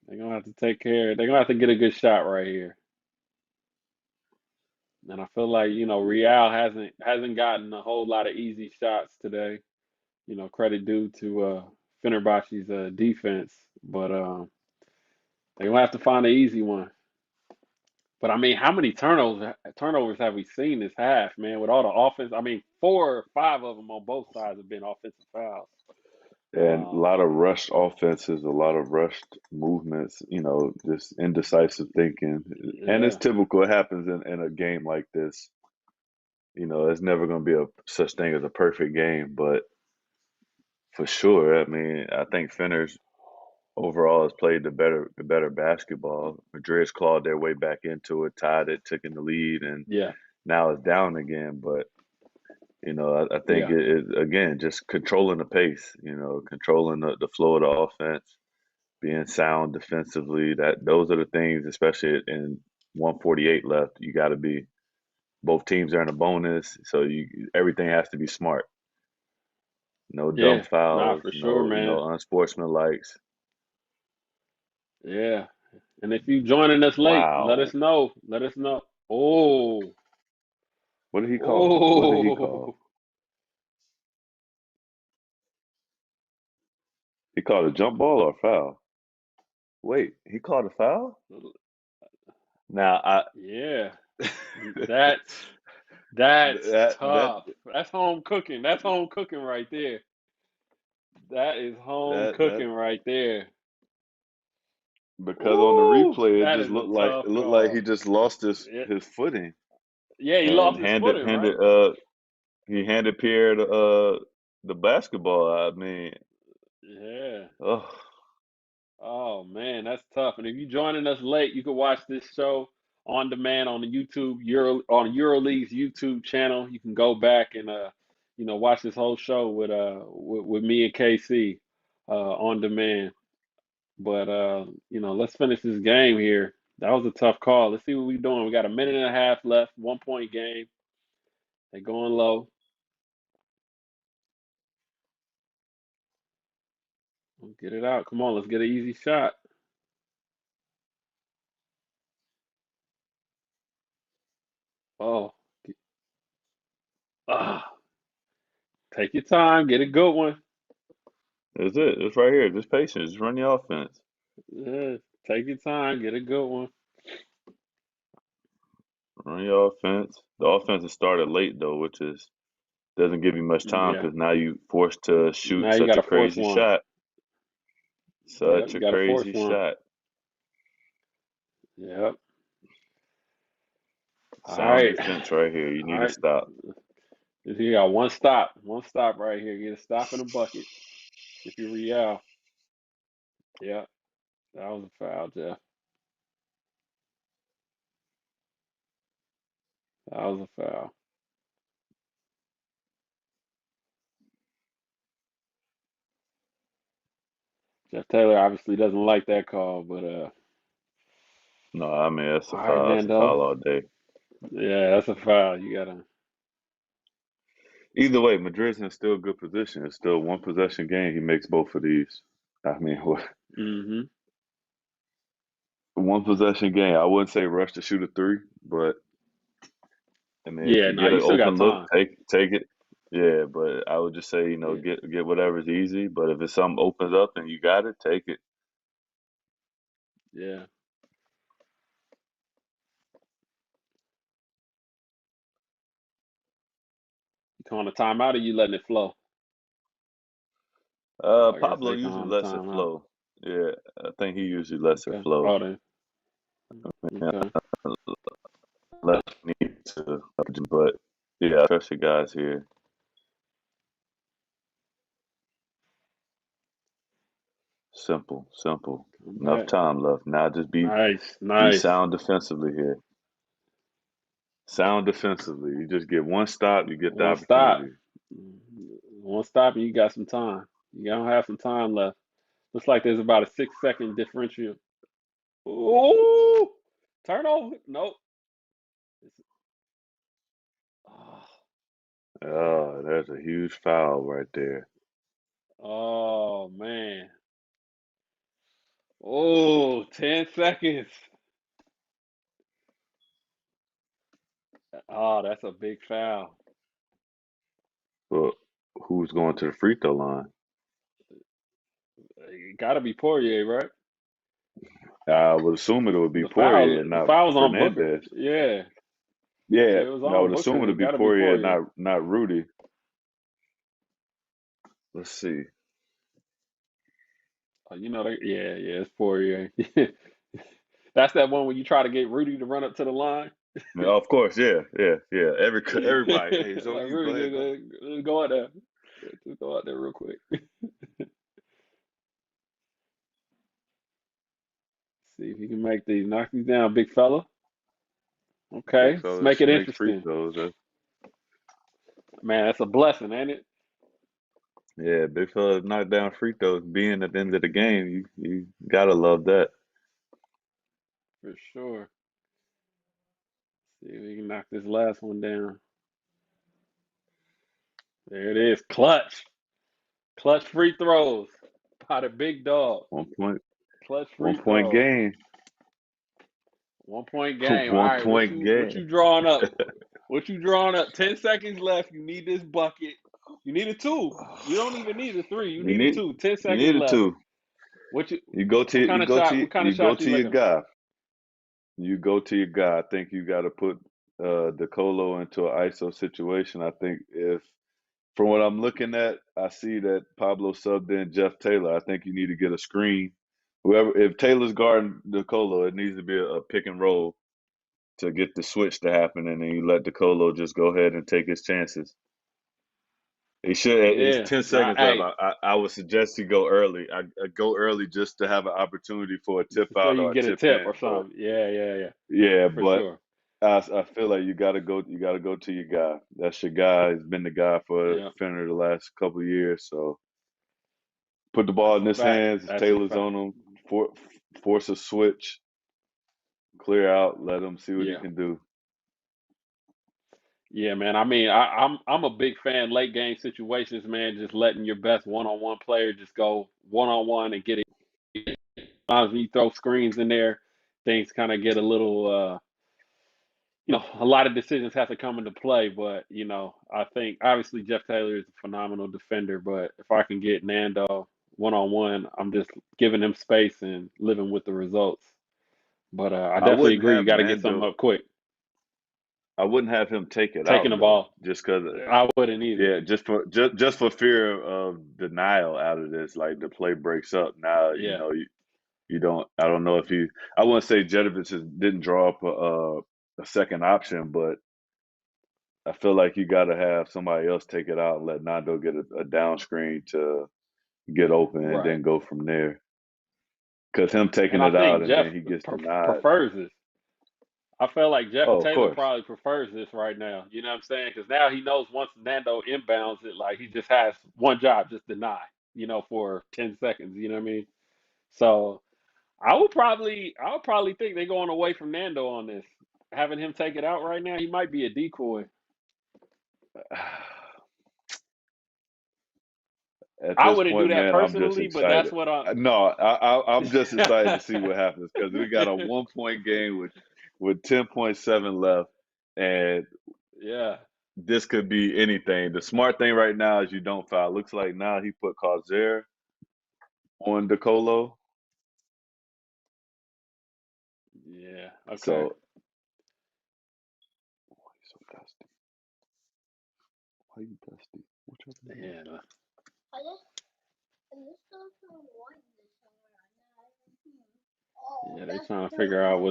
They're gonna have to take care. They're gonna have to get a good shot right here. And I feel like, Real hasn't gotten a whole lot of easy shots today. Credit due to Fenerbahce's defense, but they're gonna have to find an easy one. But I mean, how many turnovers have we seen this half, man? With all the offense, I mean, 4 or 5 of them on both sides have been offensive fouls. And a lot of rushed offenses, a lot of rushed movements, you know, just indecisive thinking. And it's Yeah, typical. It happens in a game like this. You know, it's never going to be a such thing as a perfect game, but for sure, I mean, I think Fener's overall has played the better basketball. Madrid's clawed their way back into it, tied it, took in the lead, and yeah, now it's down again. But you know, I think yeah, it again just controlling the pace. You know, controlling the flow of the offense, being sound defensively. Those are the things, especially in 148 left. You got to be. Both teams are in a bonus, so everything has to be smart. No dumb yeah. Nah, fouls. for sure, No man. unsportsmanlikes. Yeah. And if you joining us late, let us Wow. know. Let us know. Oh, What did he call? What did he call? oh, He called a jump ball or a foul? Wait, he called a foul? Now yeah. That's that's that tough. That's home cooking. That's home cooking right there. That is home that cooking right there. because on the Ooh, replay it that just is a looked like tough he call. just lost Yeah, his footing yeah, he and lost his footing, right? he handed Pierre the basketball. I mean, Yeah. oh, Oh man, that's tough. And if you're joining us late, you can watch this show on demand on the EuroLeague's YouTube channel. You can go back and watch this whole show with me and KC on demand. But let's finish this game here. That was a tough call. Let's see what we're doing. We got a minute and a half left, 1-point game. They're going low. Get it out. Come on, let's get an easy shot. Oh, ah, take your time. Get a good one. that's it. It's right here. Just patience. Just run the offense. Yeah, take your time. Get a good one. Run your offense. The offense has started late though, which is doesn't give you much time Yeah. because now you forced to shoot Now you got such a to force crazy one. shot. Yep, Such you a got to force crazy one. shot. Yep. All Sound right. defense right here. You All need to right. stop. You got one stop. One stop right here. Get a stop in the bucket. If you're Real. Yeah. That was a foul, Jeff. That was a foul. Jeff Taylor obviously doesn't like that call, but No, I mean that's a all right, foul. That's a Nando. foul all day. Yeah, that's a foul. You gotta. Either way, Madrid's in still good position. It's still one possession game. He makes both of these. I mean, Mm-hmm. one possession game. I wouldn't say rush to shoot a three, but I mean, if Yeah, you no, get you an still got open look, time. take it. Yeah, but I would just say, Yeah, get whatever's easy. But if it's something opens up and you got it, take it. yeah. You calling a timeout or you letting it flow? Oh, I guess Pablo they usually calling a lets it timeout. flow. Yeah, I think he usually lets it Okay. flow. Oh, then. Okay. Less need to, but yeah, especially guys here. Simple, simple. Come Enough back. time left. Now just Nice. be Nice. sound defensively here. Sound defensively. You just get one stop, you get the One stop. opportunity. One stop, and you got some time. You don't have some time left. Looks like there's about a 6-second differential. Ooh! Turnover. Nope. Oh, Oh, there's a huge foul right there. oh, man. Oh, 10 seconds. Oh, that's a big foul. But who's going to the free throw line? It got to be Poirier, right? I would assume it would be The foul, Poirier and the not foul was on Booker. Fernandez. Yeah, Yeah, it was I on would assume Booker. it'd It be got to be Poirier, Poirier. not Rudy. Let's see. Oh, yeah, it's Poirier. That's that one when you try to get Rudy to run up to the line. Yeah, of course, yeah. Everybody, hey, it's on Like you. Go Rudy, ahead, go. just go out there. Just go out there real quick. See if you can make these. Knock these down, big fella. Okay, Big let's fella make it makes free interesting. throws. Man, that's a blessing, ain't it? Yeah, big fella knock down free throws. Being at the end of the game, you gotta love that. For sure. See if we can knock this last one down. There it is. Clutch. Clutch free throws by the big dog. 1 point, Clutch one free point throws. game, 1 point game. All one right, what point you game. drawing up? What you drawing up? 10 seconds left. You need this bucket. You need a two. You don't even need a three. You You need a need two. 10 seconds you need it left. too. What you? You go to What kind you of go shot? to What kind you of go shots you to your looking at? guy. You go to your guy. I think you got to put DeColo into an ISO situation. I think if from what I'm looking at, I see that Pablo subbed in Jeff Taylor. I think you need to get a screen. Whoever, if Taylor's guarding DeColo, it needs to be a pick and roll to get the switch to happen, and then you let DeColo just go ahead and take his chances. He should. It's Yeah. 10 seconds left. Hey, I would suggest he go early. I go early just to have an opportunity for a tip so out you or can a get a tip tip in. or But something. Yeah. yeah, For but sure. I feel like you gotta go. You gotta go to your guy. That's your guy. He's been the guy for Yeah. Fenner the last couple of years. So put the ball That's in a his fact. hands. If That's a Taylor's fact. on him, force a switch, clear out, let him see what he Yeah. can do. Yeah, man. I mean, I'm a big fan late game situations, man. Just letting your best one-on-one player just go one-on-one and get it. Sometimes when you throw screens in there, things kind of get a little, a lot of decisions have to come into play. But I think obviously Jeff Taylor is a phenomenal defender. But if I can get Nando one-on-one, I'm just giving him space and living with the results. But I I definitely wouldn't agree. You have got to get something Nando. up quick. I wouldn't have him take it taking out the though, ball. just because. I wouldn't either. Yeah, just for fear of denial out of this. Like the play breaks up now. Yeah, You don't. I don't know if he. I wouldn't say didn't draw up a second option, but I feel like you got to have somebody else take it out and let Nando get a down screen to get open and right. then go from there. Because him taking And I it out think and Jeff then he gets denied. prefers this. I feel like Jeff Oh, of Taylor course. probably prefers this right now. You know what I'm saying? Because now he knows once Nando inbounds it, like he just has one job, just deny. For 10 seconds. You know what I mean? So I would probably think they're going away from Nando on this. Having him take it out right now, he might be a decoy. At I this wouldn't do point, that man, I'm just personally, but that's excited. what I. No, I'm just excited to see what happens because we got a 1 point game with 10.7 left, and Yeah. this could be anything. The smart thing right now is you don't foul. Looks like now he put Causer on DeColo. Yeah. Okay. So why you so dusty? Why you dusty? What you doing? Yeah. Yeah. They're trying to figure out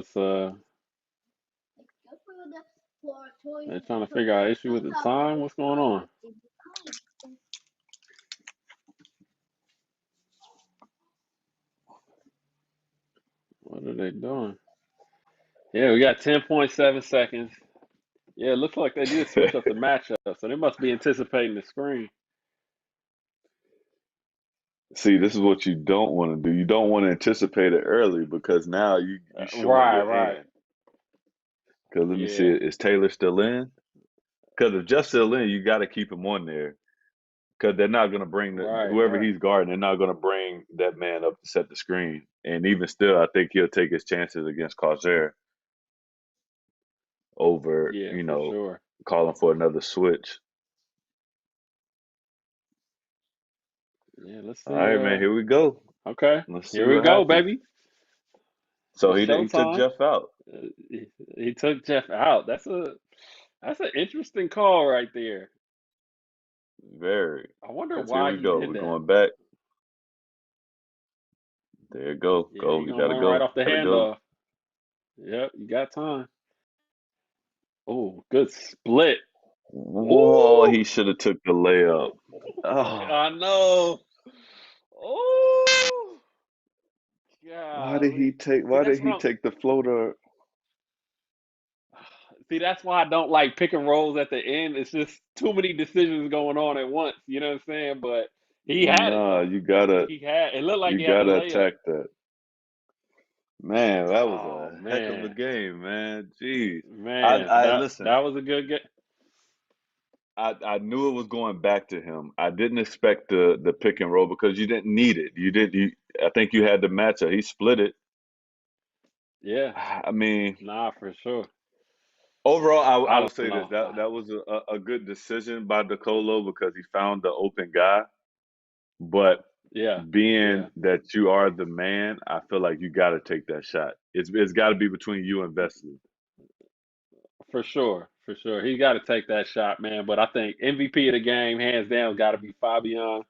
they're trying to figure out issue with the time. What's going on? What are they doing? Yeah, we got 10.7 seconds. Yeah, it looks like they did switch up the matchup, so they must be anticipating the screen. See, this is what you don't want to do. You don't want to anticipate it early because now you showing Right, your right. hand. Because let me see, Yeah, is Taylor still in? Because if Jeff's still in, you got to keep him on there. Because they're not going to bring right, whoever right. he's guarding. They're not going to bring that man up to set the screen. And even still, I think he'll take his chances against Causer over, Yeah, for sure. calling for another switch. Yeah, let's All see. right, man. Here we go. Okay, Let's see here we what go, happens. baby. So It's he took showtime. Jeff out. He took Jeff out. That's an interesting call right there. Very. I wonder Because here why we he go. did We're that. going back. There you go. Yeah, Go. he You gonna got to run right go. off the Got to go. handoff. Yep, you got time. Oh, good split. Whoa, Ooh, he should have took the layup. Oh, I know. Oh, why did he golly. take? See, Why that's did what he I'm. take the floater? See, that's why I don't like pick and rolls at the end. It's just too many decisions going on at once. You know what I'm saying? But he had it Nah, though. you gotta, He had. It looked like you he had the gotta layup. attack that. Man, that was Oh a heck of a man, game, man. Jeez, man, I that listen. that was a good game. I knew it was going back to him. I didn't expect the pick and roll because you didn't need it. You didn't. I think you had the matchup. He split it. Yeah, I mean, nah, for sure. overall, I I would don't say this. know. That was a good decision by DeColo because he found the open guy. But Yeah, being yeah, that you are the man, I feel like you got to take that shot. It's got to be between you and Vesely. for sure, for sure. He got to take that shot, man. But I think MVP of the game, hands down, got to be Fabian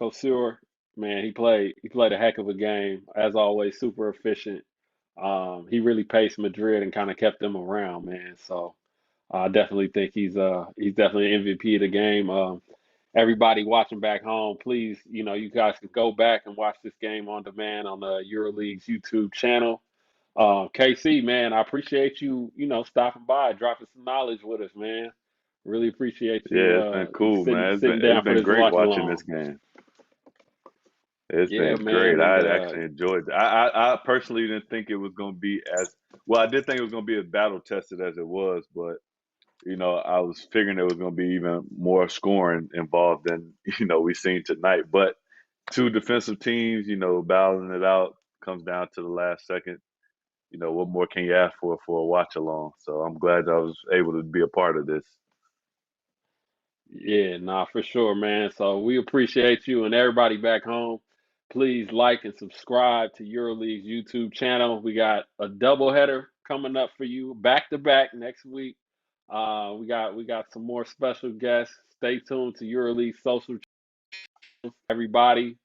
Kosur. Man, he played a heck of a game as always. Super efficient. He really paced Madrid and kind of kept them around, man. So I definitely think he's definitely MVP of the game. Everybody watching back home, please, you guys can go back and watch this game on demand on the EuroLeague's YouTube channel. KC, man, I appreciate you, stopping by, dropping some knowledge with us, man. Really appreciate you Yeah, it's been you cool, sitting man. sitting It's down for been this great watch watching this along. game. It's Yeah, been man, great. and I actually enjoyed it. I personally didn't think it was going to be as well. I did think it was going to be as battle tested as it was, but I was figuring there was going to be even more scoring involved than we seen tonight. But two defensive teams, battling it out comes down to the last second. What more can you ask for a watch along? So I'm glad I was able to be a part of this. yeah, nah, for sure, man. So we appreciate you and everybody back home. Please like and subscribe to EuroLeague's YouTube channel. We got a doubleheader coming up for you back to back next week. We got some more special guests. Stay tuned to EuroLeague social channels. Everybody,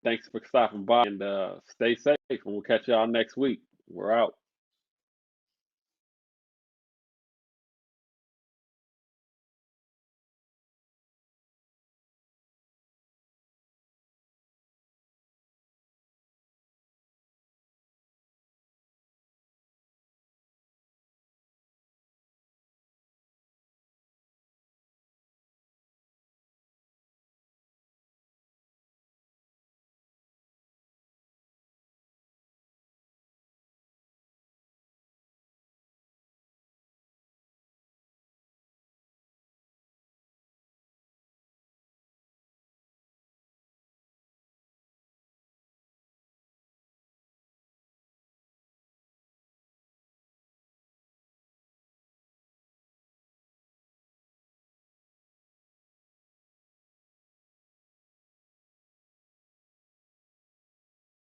thanks for stopping by and stay safe. And we'll catch y'all next week. We're out.